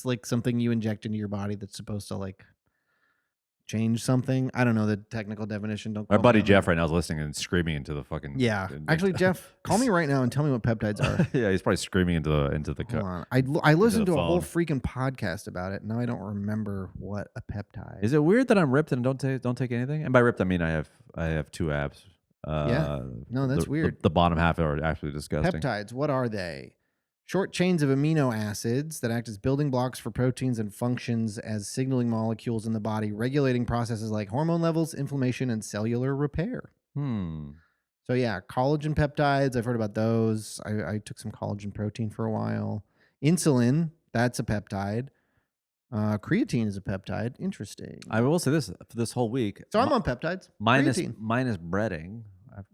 like something you inject into your body that's supposed to like change something. I don't know the technical definition. Don't. My quote buddy me on Jeff that. right now is listening and screaming into the fucking. Yeah, actually, Jeff, call me right now and tell me what peptides are. Yeah, he's probably screaming into the Hold cup. on. I listened to a whole phone. freaking podcast about it. Now I don't remember what a peptide. Is it weird that I'm ripped and don't take anything? And by ripped, I mean I have 2 abs. Yeah. No, that's weird. The bottom half are actually disgusting. Peptides, what are they? Short chains of amino acids that act as building blocks for proteins and functions as signaling molecules in the body, regulating processes like hormone levels, inflammation, and cellular repair. So yeah, collagen peptides, I've heard about those. I took some collagen protein for a while. Insulin, that's a peptide. Creatine is a peptide. Interesting. I will say this for this whole week. So I'm on peptides. minus Creatine. breading.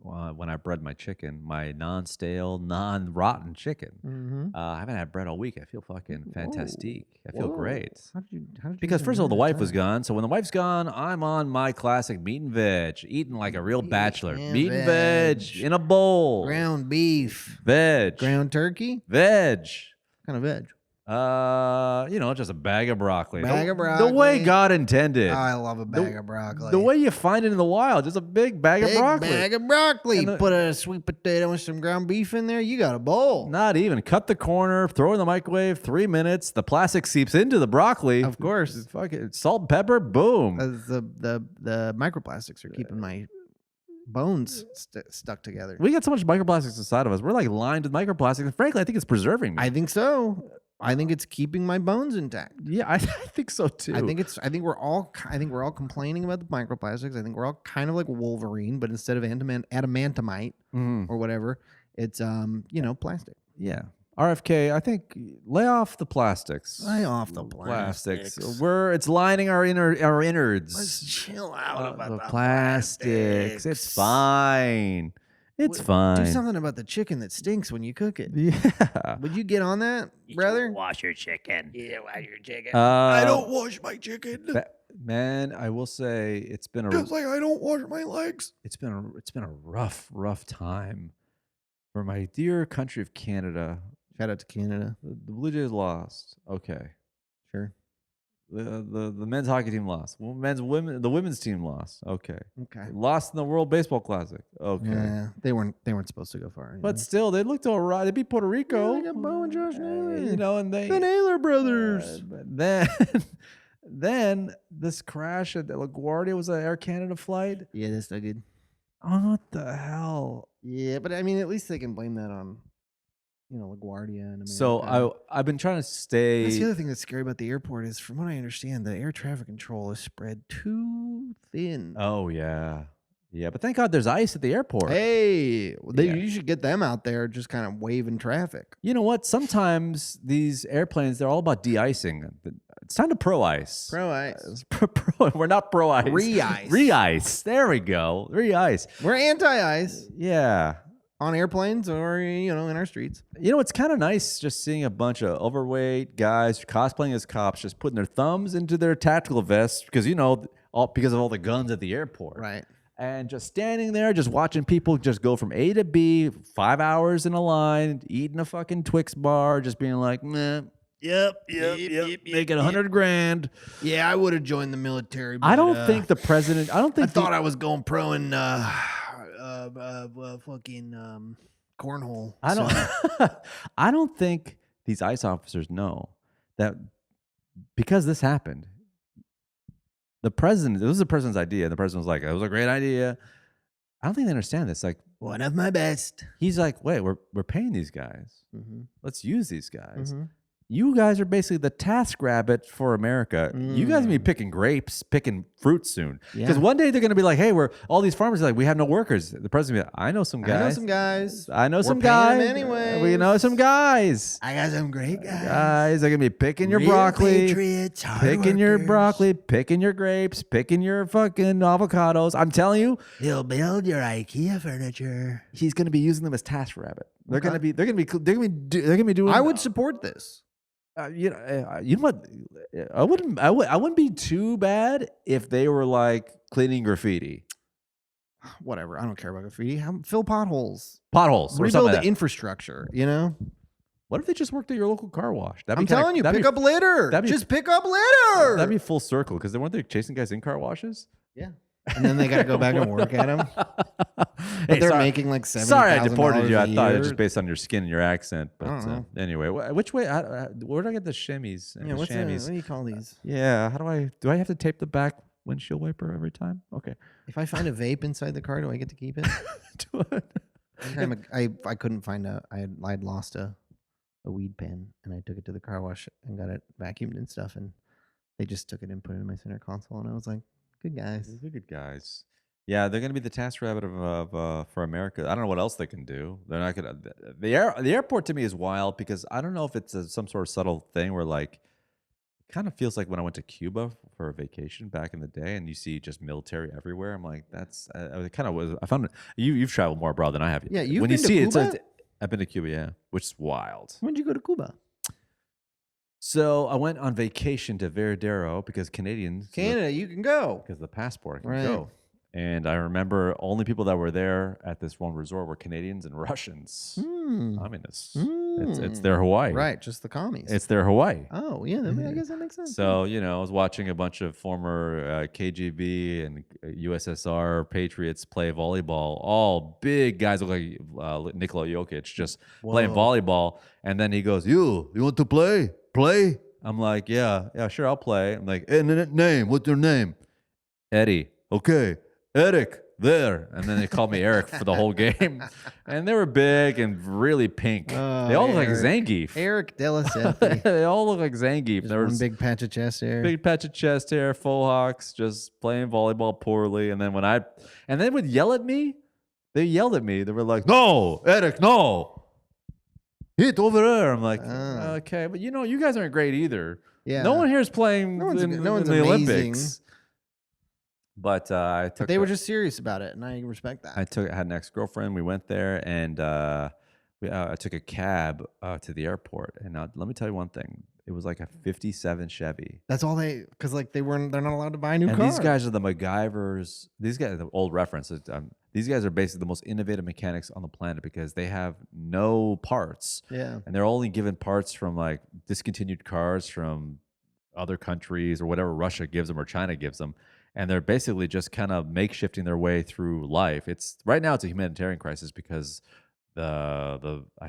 When I bread my chicken, my non-stale, non-rotten chicken. Mm-hmm. I haven't had bread all week. I feel fucking fantastic. I feel Whoa. great. How did you Because even first of all, the know wife that? was gone. So when the wife's gone, I'm on my classic meat and veg, eating like a real bachelor. and Meat and veg in a bowl. Ground beef. Veg. Ground turkey? Veg. Kind of veg. Just a bag of broccoli. Bag of The way broccoli. God intended. I love a bag of broccoli. The way you find it in the wild, just a big bag of Big broccoli. bag of broccoli. And the- Put a sweet potato and some ground beef in there. You got a bowl. Not even. Cut the corner, throw it in the microwave, 3 minutes. The plastic seeps into the broccoli. Of course. Fucking salt and pepper, boom. The microplastics are keeping my bones stuck together. We got so much microplastics inside of us. We're like lined with microplastics. And frankly, I think it's preserving me. I think so. I think it's keeping my bones intact. Yeah, I think so too. I think we're all complaining about the microplastics. I think we're all kind of like Wolverine, but instead of adamantamite or whatever, it's plastic. Yeah. RFK, I think lay off the plastics. Lay off the plastics. It's lining our innards. Let's chill out about the the plastics. It's fine. It's fine. Do something about the chicken that stinks when you cook it. Yeah. Would you get on that, brother? Wash your chicken. Yeah, wash your chicken. I don't wash my chicken. Man, I will say it's been Just like I don't wash my legs. it's been a rough time for my dear country of Canada. Shout out to Canada. The Blue Jays lost. Okay. Sure. The men's hockey team lost. The women's team lost. Okay. Okay. Lost in the World Baseball Classic. Okay. Yeah, they weren't supposed to go far. Anyway. But still, they looked all right. They beat Puerto Rico. Yeah, they got Bo and Josh Naylor. And they the Naylor brothers. but then this crash at LaGuardia was an Air Canada flight. Yeah, that's not good. Oh, what the hell? Yeah, but I mean, at least they can blame that on, LaGuardia and America. So I've been trying to stay. That's the other thing that's scary about the airport is, from what I understand, the air traffic control is spread too thin. Oh yeah. Yeah, but thank God there's ice at the airport. Hey, Yeah. you should get them out there just kind of waving traffic. You know what? Sometimes these airplanes, they're all about de-icing. It's time to pro-ice. Pro ice. We're not pro-ice. Re-ice. Re-ice. There we go. Re-ice. We're anti-ice Yeah. on airplanes or, in our streets. You know, it's kind of nice just seeing a bunch of overweight guys cosplaying as cops, just putting their thumbs into their tactical vests because, because of all the guns at the airport. Right. And just standing there, just watching people just go from A to B, 5 hours in a line, eating a fucking Twix bar, just being like, meh, yep, making $100,000. Yeah, I would have joined the military. I don't think the president. I don't think. I thought I was going pro in fucking cornhole. I don't. I don't think these ICE officers know that because this happened. The president. This was the president's idea. The president was like, "It was a great idea." I don't think they understand this. Like, one of my best. he's like, "Wait, we're paying these guys. Mm-hmm. Let's use these guys." Mm-hmm. You guys are basically the task rabbit for America. You guys are gonna be picking grapes, picking fruit soon. Because one day they're gonna be like, "Hey, all these farmers are like, we have no workers." The president will be like, "I know some guys. I know some guys. I know some We're paying guys. them anyways. We know some guys. I got some great guys. Guys are gonna be picking your Real broccoli, patriots, hard picking your workers. broccoli, picking your grapes, picking your fucking avocados." I'm telling you, He'll build your IKEA furniture. he's gonna be using them as task rabbit. They're gonna be doing. I would support this. You know what? I wouldn't be too bad if they were like cleaning graffiti, Whatever. I don't care about graffiti. Fill potholes. potholes, or Rebuild something the like that. infrastructure. What if they just worked at your local car wash? I'm telling you, pick up litter. Just pick up litter. That'd be full circle because they weren't they chasing guys in car washes. Yeah. And then they got to go back and work at them. Hey, They're sorry, making like $70,000 sorry, I deported you. a I thought it year. was just based on your skin and your accent. But I don't know. anyway, which way? Where do I get the shimmies? And Yeah, the what chamois? do you call these? Yeah, how do I have to tape the back windshield wiper every time? Okay. If I find a vape inside the car, do I get to keep it? One time I couldn't find I'd lost a weed pen and I took it to the car wash and got it vacuumed and stuff and they just took it and put it in my center console and I was like, good guys. These are good guys. Yeah, they're going to be the task rabbit of for America. I don't know what else they can do. They're not going to. The airport to me is wild because I don't know if it's some sort of subtle thing where like it kind of feels like when I went to Cuba for a vacation back in the day, and you see just military everywhere. I'm like, that's it kind of was. I found you've traveled more abroad than I have. Yeah, you've when been you to see Cuba? I've been to Cuba, yeah, which is wild. When did you go to Cuba? So I went on vacation to Veradero because Canadians, Canada, you can go. because of the passport, I can Right. go. And I remember only people that were there at this one resort were Canadians and Russians. Communists. It's their Hawaii. Right, just the commies. It's their Hawaii. Oh, yeah, I guess that makes sense. So, I was watching a bunch of former KGB and USSR patriots play volleyball. All big guys look like Nikola Jokic just playing volleyball. And then he goes, you want to play? Play? I'm like, yeah, sure, I'll play. I'm like, hey, name, what's your name? Eddie. Okay. Eric, there. And then they called me Eric for the whole game. And they were big and really pink. They all look like Zangief. Eric Delicenti. They all look like Zangief. Just There was one big patch of chest hair. big patch of chest hair, faux hawks, just playing volleyball poorly. And then they would yell at me. They yelled at me. They were like, no, Eric, no. Hit over there. I'm like, okay. But you guys aren't great either. Yeah. No one here is playing No one's in the amazing. Olympics. But I took. But they were just serious about it, and I respect that. I had an ex-girlfriend. We went there, and I took a cab to the airport. And let me tell you one thing: it was like a '57 Chevy. That's all because they're not allowed to buy a new And car. these guys are the MacGyvers. These guys, the old references. These guys are basically the most innovative mechanics on the planet because they have no parts. Yeah. And they're only given parts from like discontinued cars from other countries or whatever Russia gives them or China gives them. And they're basically just kind of makeshifting their way through life. Right now it's a humanitarian crisis because I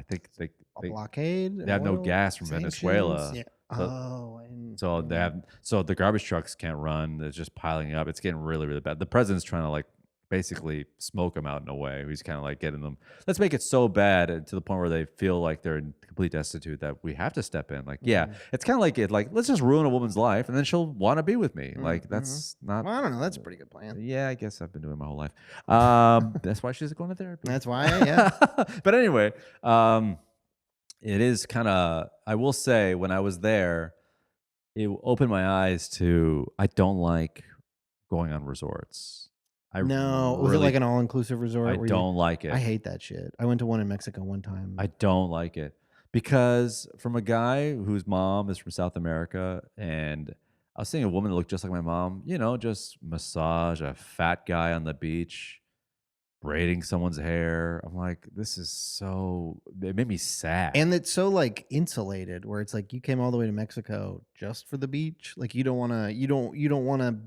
think A blockade. they have no oil, gas from sanctions, Venezuela. Yeah. So- And so the garbage trucks can't run. It's just piling up. It's getting really, really bad. The president's trying to like basically smoke them out in a way. He's kind of like getting them. Let's make it so bad to the point where they feel like they're in complete destitute that we have to step in. Like, yeah, it's kind of like it. Like, let's just ruin a woman's life, and then she'll want to be with me. Like, that's not. Well, I don't know. That's a pretty good plan. Yeah, I guess I've been doing it my whole life. That's why she's going to therapy. That's why. Yeah. But anyway, it is kind of. I will say, when I was there, it opened my eyes to. I don't like going on resorts. Was it like an all-inclusive resort? I don't like it. I hate that shit. I went to one in Mexico one time. I don't like it because from a guy whose mom is from South America, and I was seeing a woman that looked just like my mom, just massage a fat guy on the beach, braiding someone's hair. I'm like, this is so, it made me sad. And it's so like insulated where it's like you came all the way to Mexico just for the beach. Like you don't want to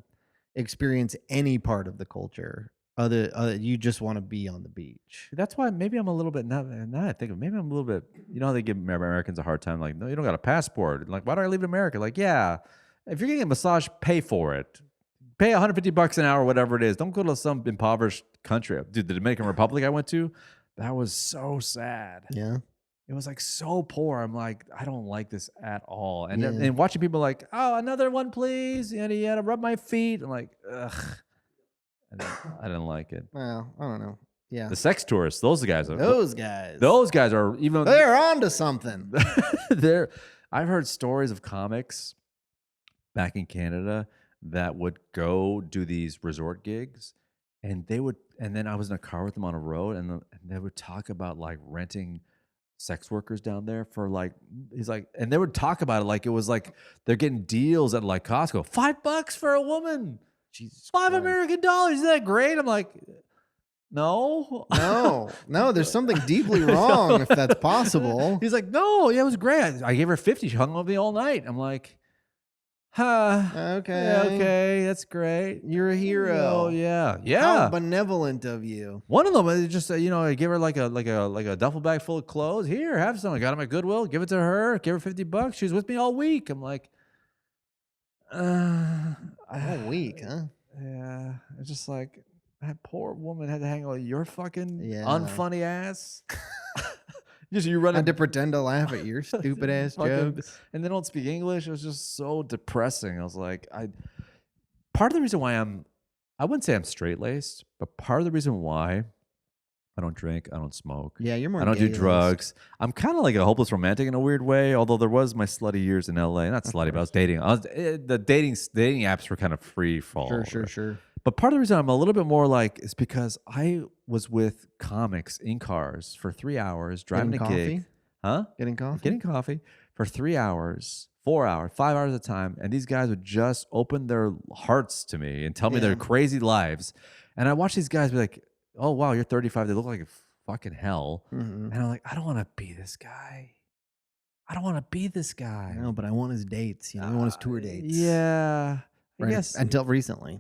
experience any part of the culture you just want to be on the beach. That's why maybe I'm a little bit now I think of maybe I'm a little bit, how they give Americans a hard time, like, no, you don't got a passport, like, why do I leave America? Like, yeah, if you're getting a massage, pay for it, pay $150 an hour, whatever it is. Don't go to some impoverished country. Dude, the Dominican Republic I went to, that was so sad. Yeah. It was like so poor. I'm like, I don't like this at all. And watching people like, oh, another one, please. Yada yada, rub my feet. I'm like, ugh. I didn't like it. Well, I don't know. Yeah. The sex tourists, those guys are even. They're onto something. I've heard stories of comics back in Canada that would go do these resort gigs, and then I was in a car with them on a road, and they would talk about like renting sex workers down there for like, he's like, and they would talk about it like it was like they're getting deals at like Costco, $5 for a woman, Jesus, $5 American dollars. Isn't that great? I'm like, no, there's something deeply wrong if that's possible. He's like, no, yeah, it was great. I gave her 50. She hung with me all night. I'm like, okay, that's great. You're a hero. Oh yeah. How benevolent of you. One of them is just I give her like a duffel bag full of clothes. Here, have some. I got them at Goodwill. Give it to her. Give her $50. She was with me all week. I'm like, all week, huh? Yeah. It's just like that poor woman had to hang out with your fucking unfunny ass. You had to pretend to laugh at your stupid ass jokes, and they don't speak English. It was just so depressing. I was like, part of the reason why I wouldn't say I'm straight laced, but part of the reason why I don't drink, I don't smoke. Yeah, you're more. I don't do drugs. I'm kind of like a hopeless romantic in a weird way. Although there was my slutty years in LA, not slutty, but I was dating. The dating apps were kind of free fall. Sure. But part of the reason I'm a little bit more like is because I was with comics in cars for 3 hours driving a gig. Huh? Getting coffee for 3 hours, 4 hours, 5 hours at a time. And these guys would just open their hearts to me and tell me their crazy lives. And I watch these guys be like, oh, wow, you're 35. They look like fucking hell. Mm-hmm. And I'm like, I don't want to be this guy. No, but I want his dates. I want his tour dates. Yeah. Right. Yes. Until recently.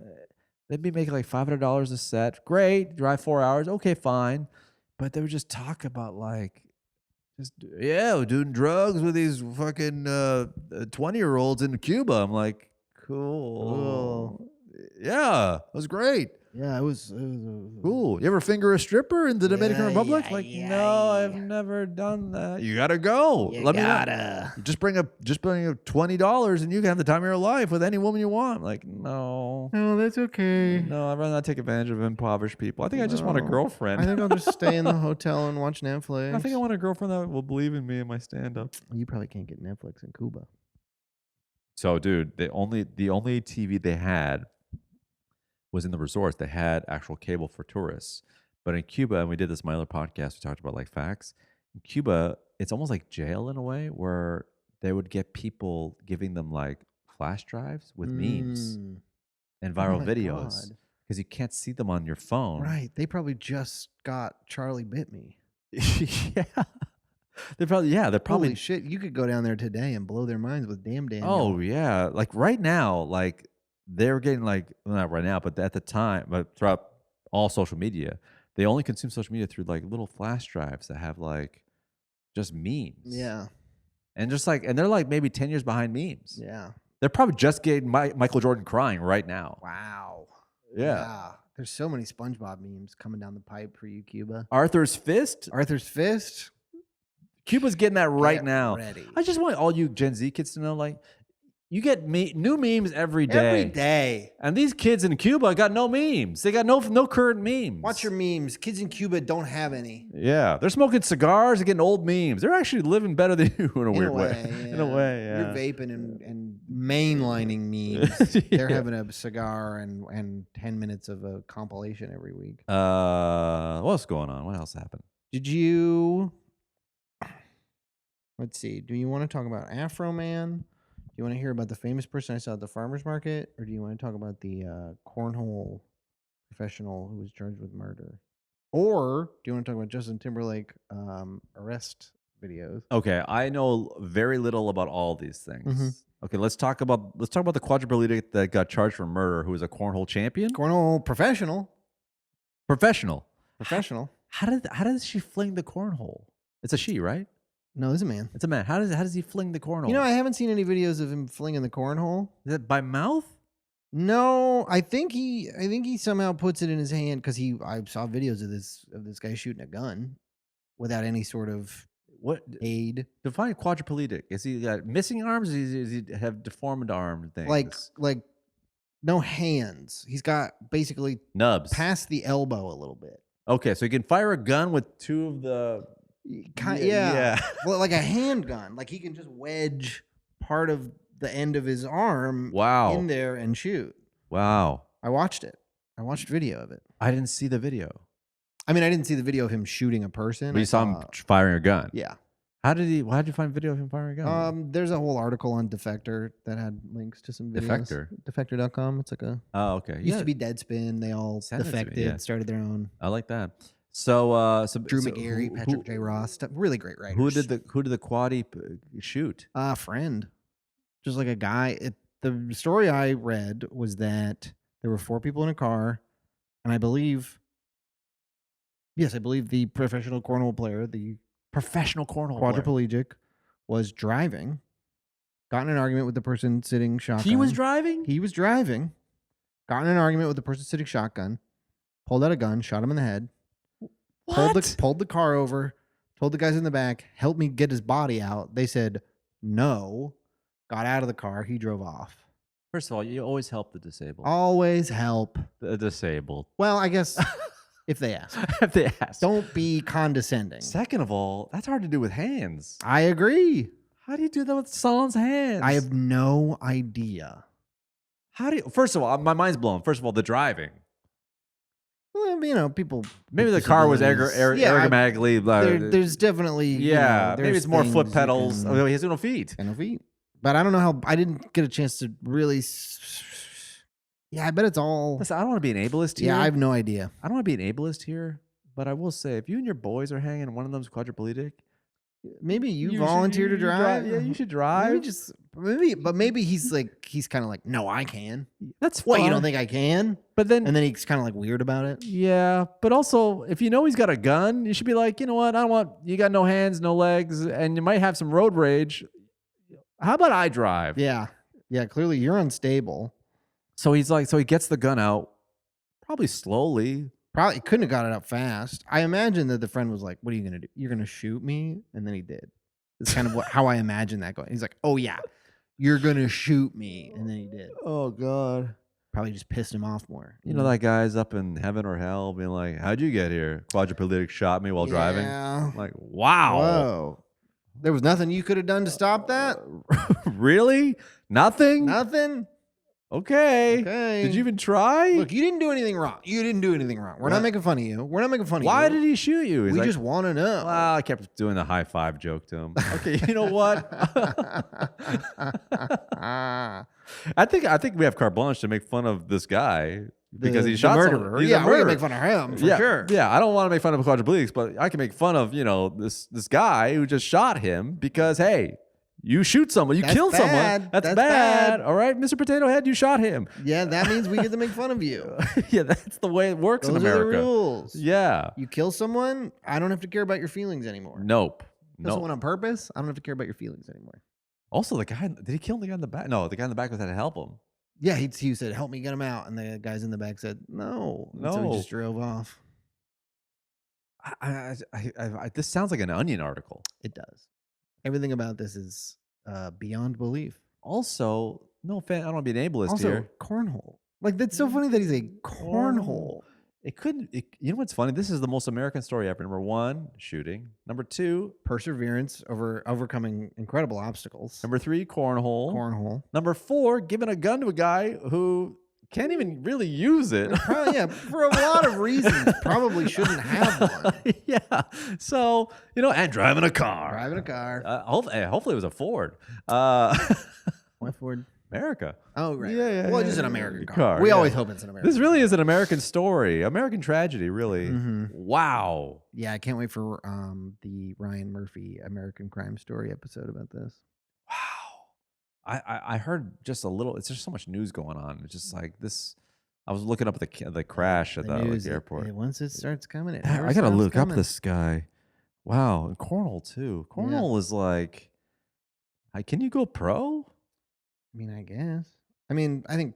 They'd be making like $500 a set. Great. Drive 4 hours. Okay, fine. But they would just talk about like, we're doing drugs with these fucking 20-year-olds in Cuba. I'm like, cool. Yeah, it was great. Yeah, it was cool. You ever finger a stripper in the Dominican Republic? I've never done that. You gotta go. Let me know. Just bring up $20 and you can have the time of your life with any woman you want. Like, no, that's okay. No, I'd rather not take advantage of impoverished people. I think I just want a girlfriend. I think I'll just stay in the hotel and watch Netflix. I think I want a girlfriend that will believe in me and my stand-up. You probably can't get Netflix in Cuba. So, dude, the only TV they had was in the resorts. They had actual cable for tourists. But in Cuba, and we did this in my other podcast, we talked about like facts. In Cuba, it's almost like jail in a way where they would get people giving them like flash drives with memes and viral videos because you can't see them on your phone. Right. They probably just got Charlie Bit Me. Yeah. They're probably Holy shit, you could go down there today and blow their minds with Damn Daniel. Oh, yeah. Like right now, like they're getting like, well, not right now, but at the time, but throughout all social media, they only consume social media through like little flash drives that have like just memes. Yeah. And just like, and they're like maybe 10 years behind memes. Yeah. They're probably just getting Michael Jordan crying right now. Wow. Yeah. There's so many SpongeBob memes coming down the pipe for you, Cuba. Arthur's fist. Arthur's fist. Cuba's getting that right Get now. ready. I just want all you Gen Z kids to know, like, you get new memes every day. Every day. And these kids in Cuba got no memes. They got no current memes. Watch your memes. Kids in Cuba don't have any. Yeah, they're smoking cigars and getting old memes. They're actually living better than you in a weird way. Yeah. In a way, yeah. You're vaping and mainlining memes. Yeah. They're having a cigar and 10 minutes of a compilation every week. What's going on? What else happened? Did you... Let's see. Do you want to talk about Afroman? Do you want to hear about the famous person I saw at the farmer's market? Or do you want to talk about the cornhole professional who was charged with murder? Or do you want to talk about Justin Timberlake arrest videos? Okay, I know very little about all these things. Mhm. Okay, let's talk about the quadriplegic that got charged for murder, who was a cornhole champion, Cornhole professional. professional. Professional. How does she fling the cornhole? It's a she, right? No, this is a man. It's a man. How does he fling the cornhole? You know, I haven't seen any videos of him flinging the cornhole. Is it by mouth? No, I think he somehow puts it in his hand because I saw videos of this guy shooting a gun without any sort of What aid. define quadriplegic? Is he got missing arms? Does he have deformed arm things? Like no hands. He's got basically nubs. past the elbow a little bit. Okay, so he can fire a gun with two of the. Yeah. Well, like a handgun. Like he can just wedge part of the end of his arm Wow. in there and shoot. Wow. I watched it. I watched video of it. I didn't see the video. I mean, I didn't see the video of him shooting a person. But you saw him firing a gun. Yeah. Why'd you find video of him firing a gun? There's a whole article on Defector that had links to some videos. Defector? Defector.com. It's like a Oh, okay. used to be Deadspin. They all Send it to me, defected, yeah. started their own. I like that. So, Drew McGarry, Patrick J. Ross, really great writers. Who did the quaddy shoot? A friend, just like a guy. The story I read was that there were 4 people in a car, and I believe the professional cornhole player, the Professional cornhole quadriplegic, was driving, got in an argument with the person sitting shotgun. He was driving? He was driving, got in an argument with the person sitting shotgun, pulled out a gun, shot him in the head. What? Pulled the car over, told the guys in the back, help me get his body out. They said no, got out of the car. He drove off. First of all, you always help the disabled. Always help. The disabled. Well, I guess if they ask. If they ask. Don't be condescending. Second of all, that's hard to do with hands. I agree. How do you do that with someone's hands? I have no idea. First of all, my mind's blown. First of all, the driving. Well, you know, people. Maybe with the car was disabilities. ergonomically. There's definitely. Yeah, maybe there's it's more foot things you pedals. can- Oh, he has no feet. and no feet. But I don't know how. I didn't get a chance to really. Yeah, I bet it's all. Listen, I don't want to be an ableist here. Yeah, I have no idea. I don't want to be an ableist here, but I will say, if you and your boys are hanging and one of them's quadriplegic, Maybe you should- volunteer to drive. Yeah, you should drive. Maybe he's kind of like, no, I can. That's What, fine. you don't think I can? But then, And then he's kind of like weird about it. yeah. But also, if you know he's got a gun, you should be like, you know what? I don't want. You got no hands, no legs, and you might have some road rage. How about I drive? Yeah. Yeah. Clearly, you're unstable. So he's like, so he gets the gun out, probably slowly. Probably couldn't have got it up fast. I imagine that the friend was like, "What are you gonna do? You're gonna shoot me?" And then he did. It's kind of how I imagine that going. He's like, "Oh yeah, you're gonna shoot me," and then he did. Oh God. Probably just pissed him off more. You know that guy's up in heaven or hell being like, how'd you get here? Quadriplegic shot me while driving. Yeah. I'm like, wow. Whoa. There was nothing you could have done to stop that? Really? Nothing? Nothing? Okay. Okay. Did you even try? Look, you didn't do anything wrong. You didn't do anything wrong. We're not making fun of you. We're not making fun of you. Why did he shoot you? He's We like, just want to know. well, I kept doing the high five joke to him. Okay, you know what? I think we have carte blanche to make fun of this guy because he shot the someone. murderer. He's a Yeah, we're murderer. gonna make fun of him for yeah, sure. Yeah, I don't want to make fun of quadriplegics, but I can make fun of this guy who just shot him because hey, you shoot someone, you That's kill someone. bad. That's That's bad. bad. All right, Mr. Potato Head, you shot him. Yeah, that means we get to make fun of you. Yeah, that's the way it works Those in are America. the rules. Yeah. You kill someone, I don't have to care about your feelings anymore. Nope. Kill someone on purpose, I don't have to care about your feelings anymore. Also, the guy, did he kill the guy in the back? No, the guy in the back was had to help him. Yeah, he said, "Help me get him out," and the guys in the back said, "No." And so he No. just drove off. This sounds like an Onion article. It does. Everything about this is beyond belief. Also, no offense, I don't want to be an ableist Also, here. cornhole. Like, that's so funny that he's a cornhole. It couldn't. You know what's funny? This is the most American story ever. Number one, shooting. Number two, Perseverance over overcoming incredible obstacles. Number three, cornhole. Cornhole. Number four, giving a gun to a guy who can't even really use it. Probably, yeah, for a lot of reasons, probably shouldn't have one. Yeah. So, and driving a car. Driving a car. Hopefully it was a Ford. What Ford? America. Oh, right. Yeah, Well, yeah, it's an yeah. American car. Car, We yeah. always hope it's an American This really is an American story. American tragedy, really. Mhm. Wow. Yeah, I can't wait for the Ryan Murphy American Crime Story episode about this. Wow. I heard just a little. It's just so much news going on. It's just like this. I was looking up the crash at the news, airport. Once it starts coming, it I never gotta stops look coming. up this guy. Wow, and cornhole too. Cornhole is like, can you go pro? I mean, I guess. I mean, I think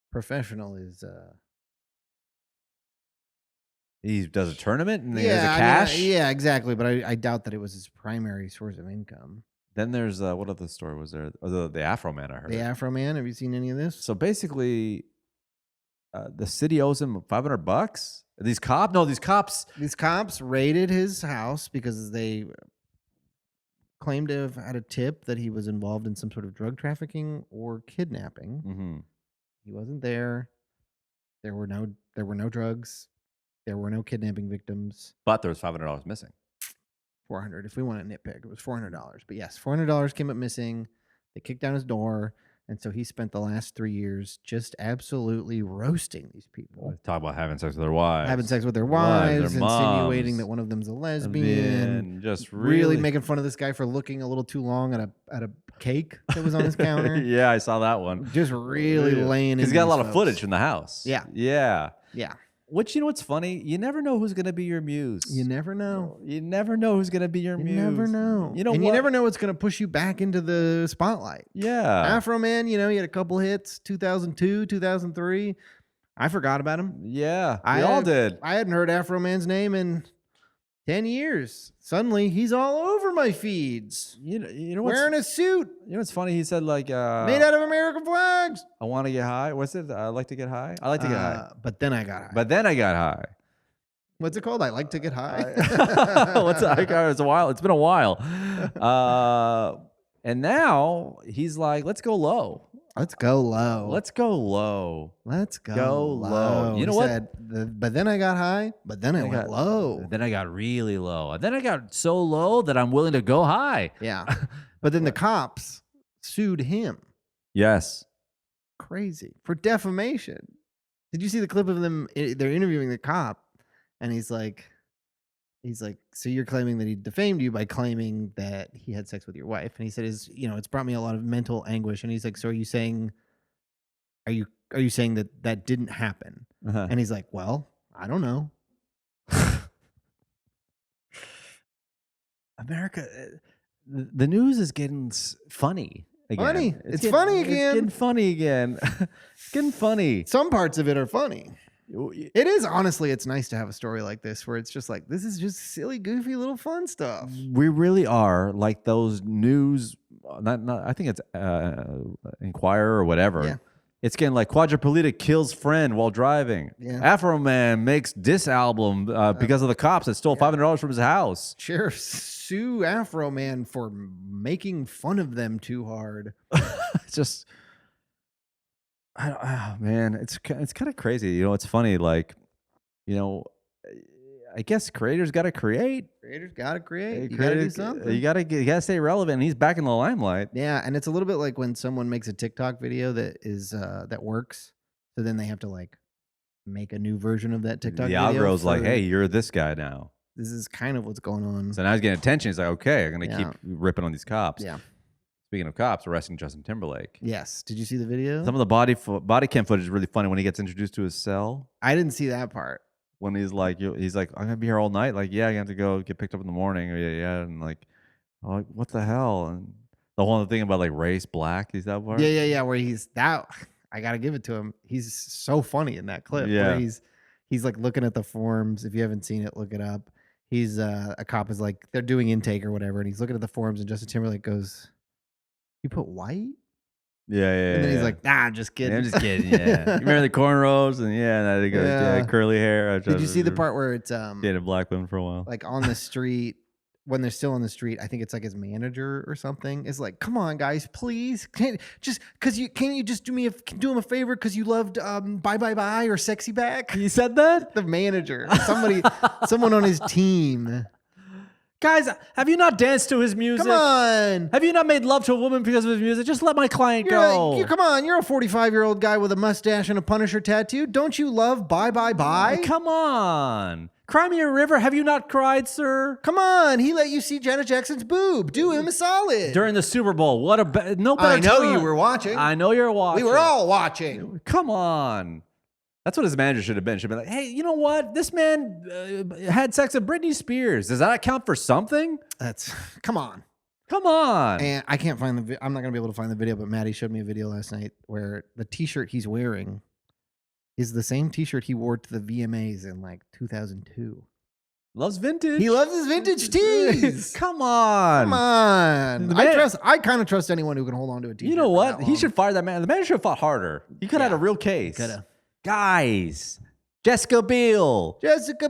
professional is. He does a tournament and he has a I mean, cash. yeah, exactly. But I doubt that it was his primary source of income. Then there's what other story was there? Oh, the Afroman, I heard. The Afroman. Have you seen any of this? So basically, the city owes him $500. These cops. These cops raided his house because they claimed to have had a tip that he was involved in some sort of drug trafficking or kidnapping. Mm-hmm. He wasn't there. There were no drugs. There were no kidnapping victims. But there was $500 missing. $400. If we want to nitpick, it was $400. But yes, $400 came up missing. They kicked down his door. And so he spent the last 3 years just absolutely roasting these people. Talk about having sex with their wives. Having sex with their Wives, wives, their insinuating moms. that one of them's a lesbian. Just Really making fun of this guy for looking a little too long at a cake that was on his counter. Yeah, I saw that one. Just really laying in. He's got a lot these of folks. footage from the house. Yeah. Yeah. Yeah. Which, what's funny? You never know who's going to be your muse. You never know. You never know who's going to be your You muse. never know. You know and what? you never know what's going to push you back into the spotlight. Yeah. Afroman, he had a couple hits, 2002, 2003. I forgot about him. Yeah. We all did. I hadn't heard Afroman's name in 10 years. Suddenly, he's all over my feeds. You know what's, Wearing a suit you know what's funny? He said like, made out of American flags. I want to get high. What's it? I like to get high. I like to get high. But then I got high. But then I got high. What's it called? I like to get high. It's a while. It's been a while. And now he's like, let's go low. Let's go low. Let's go low. Let's go low. You know what? But then I got high, but then I went low. Then I got really low. And then I got so low that I'm willing to go high. Yeah. But then the cops sued him. Yes. Crazy. For defamation. Did you see the clip of them? They're interviewing the cop, and he's like, so you're claiming that he defamed you by claiming that he had sex with your wife? And he said, it's brought me a lot of mental anguish. And he's like, so are you saying that didn't happen? Uh-huh. And he's like, well, I don't know. America, the news is getting funny again. Funny. It's funny again. It's getting funny again. It's getting funny. Some parts of it are funny. It is, honestly, it's nice to have a story like this where it's just like, this is just silly, goofy, little fun stuff. We really are like those news. I think it's Inquirer or whatever. Yeah. It's getting like Quadriplegic kills friend while driving. Yeah. Afroman makes diss album because of the cops that stole $500 from his house. Sheriffs sue Afroman for making fun of them too hard. It's just, man, it's kind of crazy. It's funny. Like, I guess creators got to create. Creators got to create. You got to do something. You got to stay relevant. And he's back in the limelight. Yeah, and it's a little bit like when someone makes a TikTok video that works, so then they have to like make a new version of that TikTok The video. algo's like, hey, you're this guy now. This is kind of what's going on. So now he's getting attention. He's like, okay, I'm going to Yeah. keep ripping on these cops. Yeah. Speaking of cops, arresting Justin Timberlake. Yes. Did you see the video? Some of the body cam footage is really funny when he gets introduced to his cell. I didn't see that part. When he's like, I'm gonna be here all night. Like, yeah, I have to go get picked up in the morning. Yeah, and like, what the hell? And the whole other thing about like race, black. Is that part? Yeah. Where he's that. I got to give it to him. He's so funny in that clip. Yeah. Where he's like looking at the forms. If you haven't seen it, look it up. He's a cop is like, they're doing intake or whatever. And he's looking at the forms and Justin Timberlake goes, "You put white?" Yeah. And then he's like, "Nah, I'm just kidding." I'm just kidding. Yeah. You remember the cornrows and then he goes, Yeah. curly hair. Did you see the part where it's dated black women for a while? like on the street? When they're still on the street, I think it's like his manager or something is like, "Come on, guys, please, can't you just do him a favor because you loved Bye Bye Bye or Sexy Back?" He said that? The manager, someone on his team. Guys, have you not danced to his music? Come on, Have you not made love to a woman because of his music? Just let my client go. come on, you're a 45-year-old guy with a mustache and a Punisher tattoo. Don't you love Bye Bye Bye? Come on. Cry me a river. Have you not cried, sir? Come on, he let you see Janet Jackson's boob. Do him a solid. During the Super Bowl. What a no better I know time. you were watching. I know you're watching. We were all watching. Come on. That's what his manager should have been. Should be like, hey, you know what? This man had sex with Britney Spears. Does that count for something? Come on. Come on. And I can't find I'm not going to be able to find the video, but Maddie showed me a video last night where the t-shirt he's wearing is the same t-shirt he wore to the VMAs in like 2002. Loves vintage. He loves his vintage tees. Come on. Come on. I kind of trust anyone who can hold on to a t-shirt. You know for what? that He long. should fire that man. The man should have fought harder. He could have had a real case. Coulda. Guys, Jessica Biel.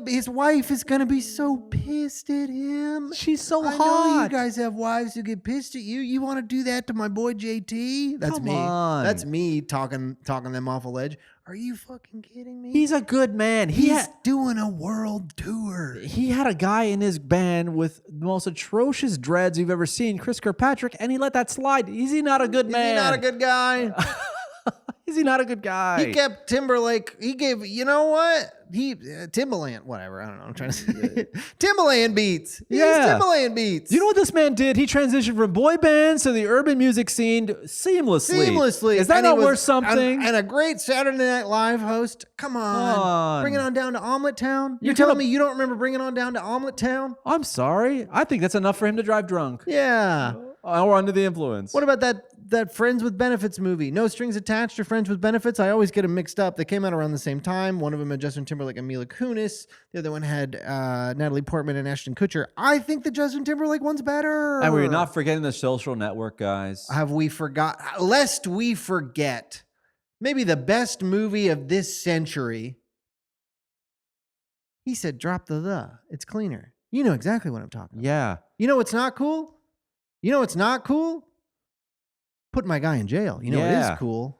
His wife is going to be so pissed at him. She's so I hot. know you guys have wives who get pissed at you. You want to do that to my boy JT? That's Come me. on. That's me talking them off a ledge. Are you fucking kidding me? He's a good man. He's doing a world tour. He had a guy in his band with the most atrocious dreads you've ever seen, Chris Kirkpatrick, and he let that slide. Is he not a good man? Is he not a good guy? Is he not a good guy? He kept Timberlake. He gave, you know what? Timbaland, whatever. I don't know. I'm trying to say Timbaland beats. Yeah. Timbaland beats. You know what this man did? He transitioned from boy bands to the urban music scene seamlessly. Is that And he not was worth something? And a great Saturday Night Live host. Come on. Bring it on down to Omelet Town. You're telling me you don't remember bringing on down to Omelet Town? I'm sorry. I think that's enough for him to drive drunk Yeah. or under the influence. What about that Friends with Benefits movie? No Strings Attached or Friends with Benefits? I always get them mixed up. They came out around the same time. One of them had Justin Timberlake and Mila Kunis. The other one had Natalie Portman and Ashton Kutcher. I think the Justin Timberlake one's better. And we're not forgetting the Social Network, guys. Have we forgot? Lest we forget, maybe the best movie of this century. He said, drop the. It's cleaner. You know exactly what I'm talking about. Yeah. You know what's not cool? You know what's not cool? Putting my guy in jail. You know what is cool?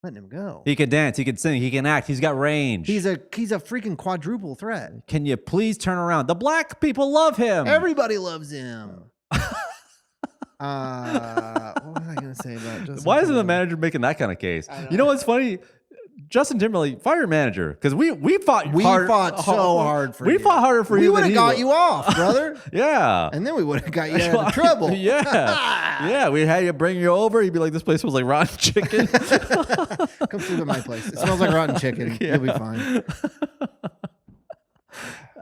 Letting him go. He can dance. He can sing. He can act. He's got range. He's a freaking quadruple threat. Can you please turn around? The black people love him. Everybody loves him. What was I going to say about Justin Why isn't the Timberlake? manager making that kind of case? You know what's funny? Justin Timberlake, fire your manager, because we fought so hard for you. We fought harder for you. We would than have he got would. you off, brother. Yeah. And then we would have got you out of trouble. Yeah. We had you bring you over. You'd be like, this place smells like rotten chicken. Come sleep at my place. It smells like rotten chicken. Yeah. You'll be fine.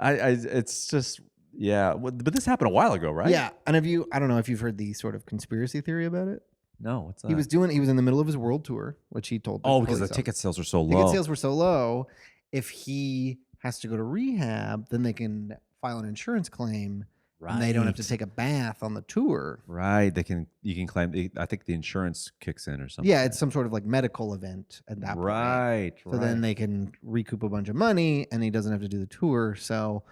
It's just, yeah. But this happened a while ago, right? Yeah. And I don't know if you've heard the sort of conspiracy theory about it. No, what's that? He was in the middle of his world tour, which he told. because the police ticket sales are so low. Ticket sales were so low. If he has to go to rehab, then they can file an insurance claim. Right. And they don't have to take a bath on the tour. Right. You can claim, I think the insurance kicks in or something. Yeah, it's some sort of like medical event at that point. Right. So then they can recoup a bunch of money and he doesn't have to do the tour. So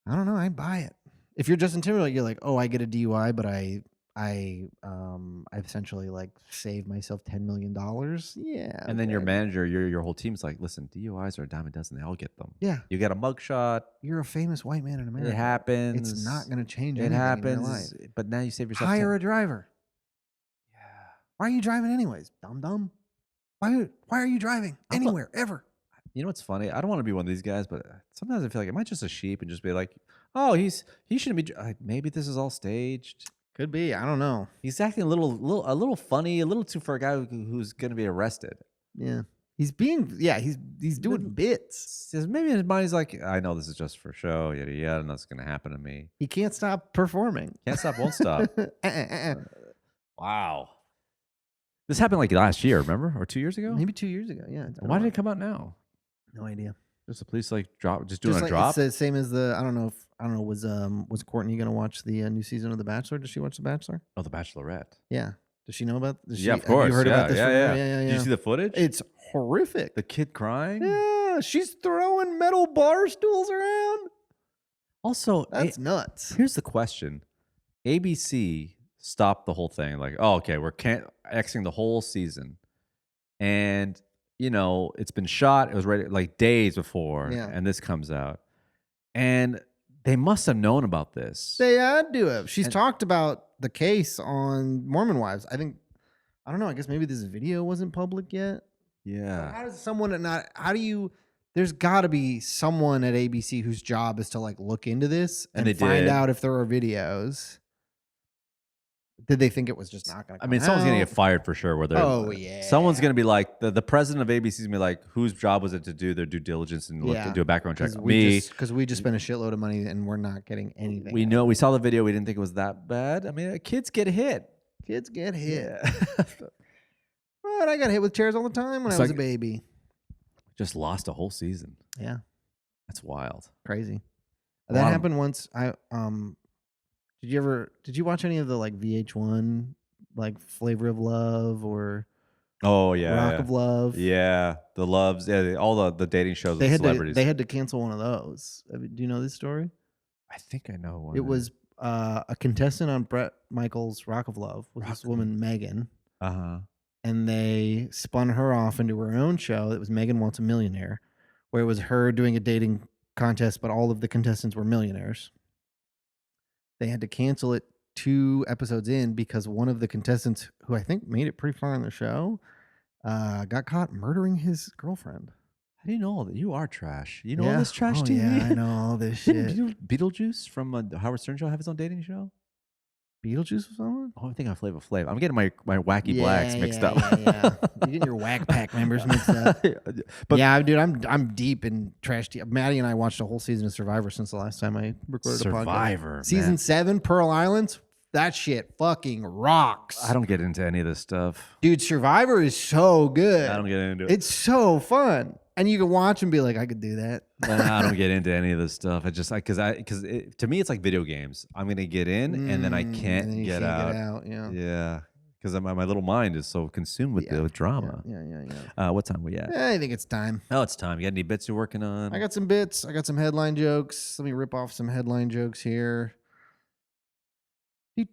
I don't know. I'd buy it. If you're Justin Timberlake, you're like, oh, I get a DUI, but I essentially like saved myself $10 million. Yeah. And then your manager, your whole team's like, listen, DUIs are a dime a dozen. They all get them. Yeah. You get a mugshot. You're a famous white man in America. It happens. It's not going to change It anything in your happens. life. But now you save yourself. Hire a driver. Yeah. Why are you driving anyways? Dumb. Why are you driving anywhere, ever? You know what's funny? I don't want to be one of these guys, but sometimes I feel like, am I just a sheep and just be like, oh, he shouldn't be. Maybe this is all staged. Could be. I don't know. He's acting a little funny, a little too for a guy who's going to be arrested. Yeah. He's doing bits. Maybe in his mind he's like, I know this is just for show, yada yada, and that's going to happen to me. He can't stop performing. Can't stop, won't stop. Wow. This happened like last year, remember? Or 2 years ago? Maybe 2 years ago. Yeah. Why did it come out now? No idea. Just the police like doing a Like, drop? It's the same as I don't know. Was Courtney gonna watch the new season of The Bachelor? Did she watch The Bachelor? Oh, the Bachelorette. Yeah. Does she know about? Yeah, of Have course. you heard about this? Yeah, from yeah. her? Yeah. Did you see the footage? It's horrific. The kid crying? Yeah, she's throwing metal bar stools around. Also, That's nuts. here's the question. ABC stopped the whole thing. Like, oh, okay, we're Xing the whole season. And, it's been shot. It was ready like days before. Yeah. And this comes out. And they must have known about this. They had to have. She's talked about the case on Mormon Wives. I don't know. I guess maybe this video wasn't public yet. Yeah. How does someone not? How do you? There's got to be someone at ABC whose job is to like look into this and they find did. out if there are videos. Did they think it was just not going to? I mean, someone's gonna get fired for sure. Oh, yeah. Someone's gonna be like the president of ABC is gonna be like, whose job was it to do their due diligence and do a background check? Because we just spent a shitload of money and we're not getting anything. We saw the video. We didn't think it was that bad. I mean, kids get hit. Kids get hit. But I got hit with chairs all the time when I was a baby. Just lost a whole season. Yeah, That's wild. crazy. That happened once. Did you watch any of the like VH1 like Flavor of Love or Oh yeah, Rock of Love? Yeah, the Loves. Yeah, all the dating shows with celebrities. They had to cancel one of those. Do you know this story? I think I know one. It was a contestant on Brett Michaels' Rock of Love with this woman Megan, and they spun her off into her own show. It was Megan Wants a Millionaire, where it was her doing a dating contest, but all of the contestants were millionaires. They had to cancel it 2 episodes in because one of the contestants, who I think made it pretty far in the show, got caught murdering his girlfriend. How do you know all that? You are trash. You know all this trash TV? Yeah, I know all this shit. Didn't Beetlejuice from the Howard Stern show have his own dating show? Beetlejuice was on? Oh, I think I'm Flavor Flav. I'm getting my wacky blacks mixed up. Yeah. You're getting your Whack Pack members mixed up. But yeah, dude, I'm deep in trash TV. Maddie and I watched a whole season of Survivor since the last time I recorded a podcast. Survivor, Season 7, Pearl Islands. That shit fucking rocks. I don't get into any of this stuff. Dude, Survivor is so good. I don't get into it. It's so fun. And you can watch and be like, I could do that. I don't get into any of this stuff. I just because to me it's like video games. I'm gonna get in and then I can't get out. Yeah, because my little mind is so consumed with the drama. Yeah. What time are we at? I think it's time. Oh, it's time. You got any bits you're working on? I got some bits. I got some headline jokes. Let me rip off some headline jokes here. Right.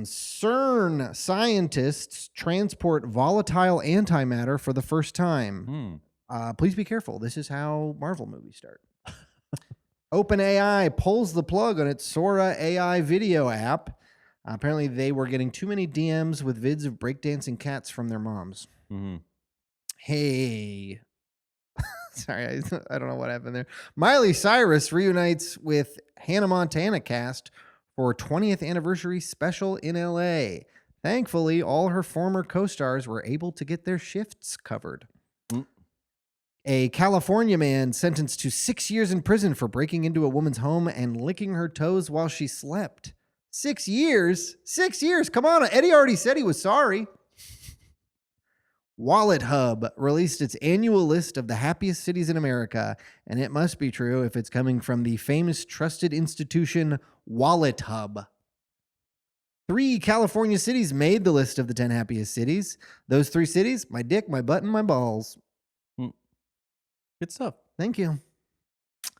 CERN scientists transport volatile antimatter for the first time. Please be careful. This is how Marvel movies start. OpenAI pulls the plug on its Sora AI video app. Apparently, they were getting too many DMs with vids of breakdancing cats from their moms. Hey. Sorry, I don't know what happened there. Miley Cyrus reunites with Hannah Montana cast for 20th anniversary special in LA. Thankfully, all her former co-stars were able to get their shifts covered. A California man sentenced to 6 years in prison for breaking into a woman's home and licking her toes while she slept. 6 years? 6 years? Come on, Eddie already said he was sorry. Wallet Hub released its annual list of the happiest cities in America, and it must be true if it's coming from the famous trusted institution Wallet Hub. 3 California cities made the list of the 10 happiest cities. Those 3 cities, my dick, my butt, and my balls. Good stuff. Thank you.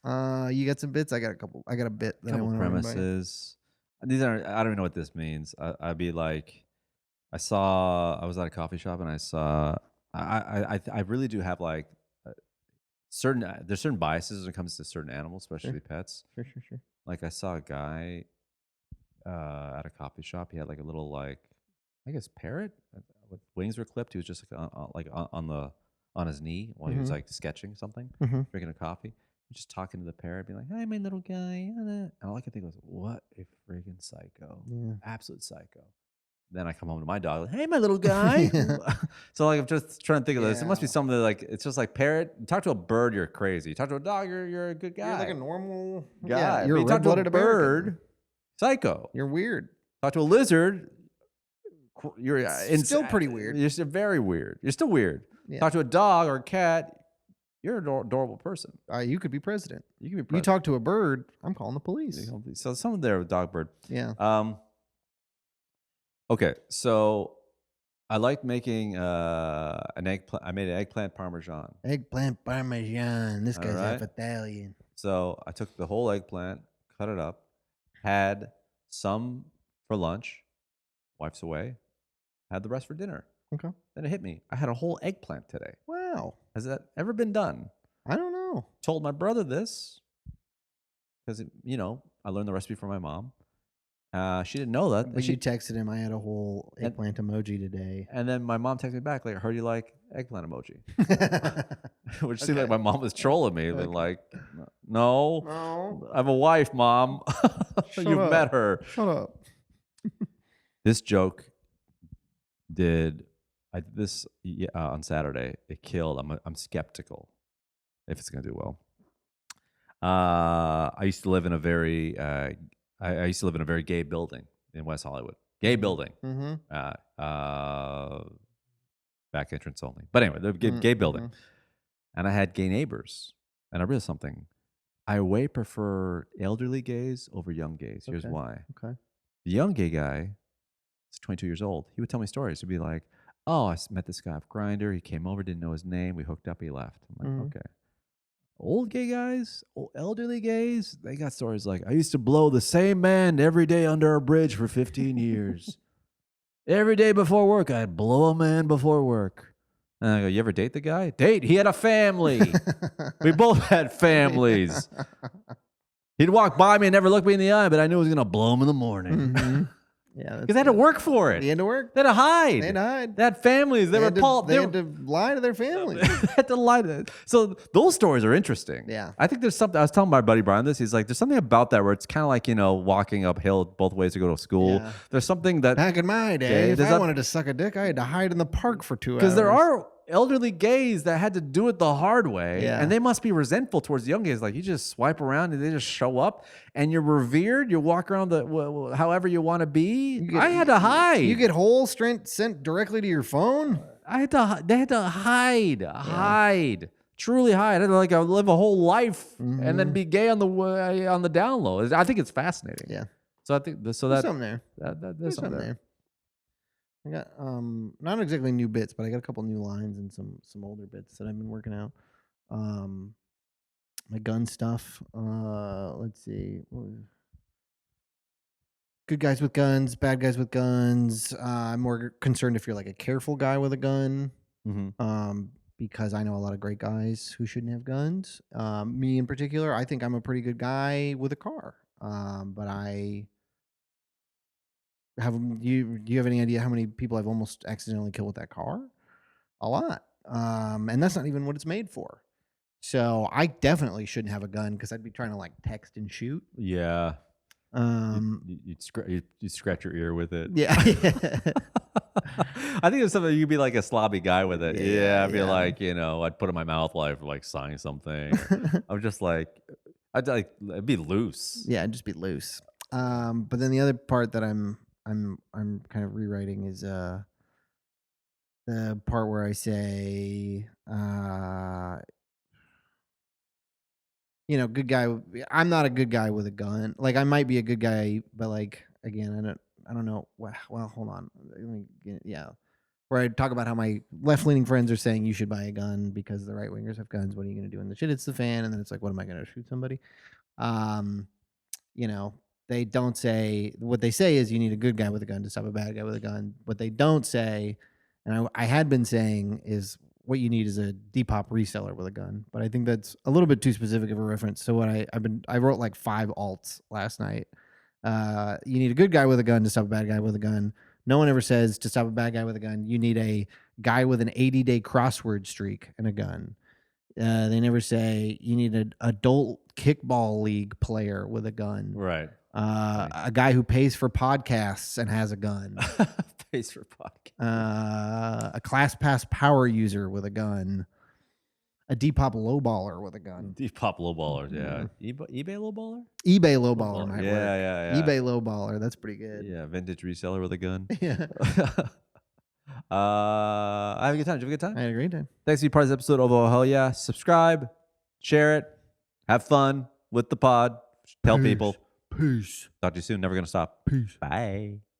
You got some bits? I got a couple. I got a bit. That Couple I want premises. These aren't. I don't even know what this means. I'd be like, I was at a coffee shop and I saw. I really do have like there's certain biases when it comes to certain animals, especially pets. Sure. Like I saw a guy at a coffee shop. He had like a little like I guess parrot with wings were clipped. He was just like on his knee while he was like sketching something, drinking a coffee. Just talking to the parrot, being like, "Hi, my little guy," and all I can think was, "What a friggin' psycho! Absolute psycho." Then I come home to my dog, like, "Hey, my little guy." So like I'm just trying to think of this. It must be something that, like it's just like parrot. You talk to a bird, you're crazy. You talk to a dog, you're a good guy. You're like a normal guy. You're you talk to a bird. Psycho. You're weird. Talk to a lizard. You're It's still pretty weird. You're still very weird. You're still weird. Yeah. Talk to a dog or a cat. You're an adorable person. You could be president. You can be You president. talk to a bird, I'm calling the police. So someone there with dog bird. Yeah. Okay, so I liked making an eggplant. I made an eggplant parmesan. Eggplant parmesan. This guy's Alright. half Italian. So I took the whole eggplant, cut it up, had some for lunch, wife's away, had the rest for dinner. Okay. Then it hit me. I had a whole eggplant today. Wow. Has that ever been done? I don't know. Told my brother this because, I learned the recipe from my mom. She didn't know that. But you texted him, I had a whole eggplant emoji today. And then my mom texted me back, like, I heard you like eggplant emoji. Which seemed like my mom was trolling me. Okay. Like, no, No. I have a wife, Mom. You've up. met her. Shut up. This joke on Saturday. It killed. I'm skeptical if it's gonna do well. I used to live in a very I used to live in a very gay building in West Hollywood. Gay building. Mm-hmm. Back entrance only. But anyway, the gay building. And I had gay neighbors. And I realized something. I way prefer elderly gays over young gays. Here's Okay. why. Okay. The young gay guy, he's 22 years old. He would tell me stories. He'd be like, oh, I met this guy off Grindr. He came over, didn't know his name. We hooked up. He left. I'm like, Mhm. okay. Old gay guys, elderly gays, they got stories like, I used to blow the same man every day under a bridge for 15 years. Every day before work, I'd blow a man before work. And I go, you ever date the guy? Date? He had a family. We both had families. He'd walk by me and never look me in the eye, but I knew I was going to blow him in the morning. Mhm. Yeah. Because they had to work for it. They had to work. They had to hide. They had to hide. They had families. They were had to, Paul. they had to lie to their family. They had to lie to them. So those stories are interesting. Yeah. I think there's something. I was telling my buddy Brian this. He's like, there's something about that where it's kind of like, walking uphill both ways to go to school. Yeah. There's something that, Back in my day, if there's I a- wanted to suck a dick, I had to hide in the park for 2 hours. because there are elderly gays that had to do it the hard way, Yeah. and they must be resentful towards the young gays. Like, you just swipe around and they just show up, and you're revered. You walk around however you want to be. I had to hide. You get whole strength sent directly to your phone. They had to hide, truly hide. I had to live a whole life and then be gay on the down low. I think it's fascinating. Yeah. So I think There's that something there. there's There's something there. I got not exactly new bits, but I got a couple new lines and some older bits that I've been working out. My gun stuff. Let's see. Good guys with guns, bad guys with guns. I'm more concerned if you're like a careful guy with a gun. Mm-hmm. Because I know a lot of great guys who shouldn't have guns. Me in particular, I think I'm a pretty good guy with a car. But I have do you have any idea how many people I've almost accidentally killed with that car? A lot. And that's not even what it's made for. So I definitely shouldn't have a gun because I'd be trying to like text and shoot. Yeah. You'd scratch your ear with it. Yeah. I think it's something you could be like a slobby guy with it. Yeah, I'd be yeah. like, I'd put it in my mouth while I sign something. I'm just like, it'd be loose. Yeah, just be loose. But then the other part that I'm kind of rewriting is the part where I say good guy. I'm not a good guy with a gun. Like I might be a good guy, but like again, I don't know. Well, hold on. Where I talk about how my left-leaning friends are saying you should buy a gun because the right-wingers have guns. What are you going to do? And the shit hits the fan, and then it's like, what am I going to shoot somebody? They don't say, what they say is you need a good guy with a gun to stop a bad guy with a gun. What they don't say, and I had been saying, is what you need is a Depop reseller with a gun. But I think that's a little bit too specific of a reference. So what I wrote like 5 alts last night. You need a good guy with a gun to stop a bad guy with a gun. No one ever says to stop a bad guy with a gun, you need a guy with an 80-day crossword streak and a gun. They never say you need an adult kickball league player with a gun. Right. A guy who pays for podcasts and has a gun. Pays for podcast. A ClassPass power user with a gun. A Depop lowballer with a gun. Depop lowballers, yeah. eBay lowballer? eBay lowballer might work. Yeah. eBay lowballer, that's pretty good. Yeah, vintage reseller with a gun. Yeah. I have a good time. Did you have a good time? I had a great time. Thanks for being part of this episode of Oh Hell Yeah. Subscribe, share it, have fun with the pod. Tell people. Peace. Talk to you soon. Never gonna stop. Peace. Bye.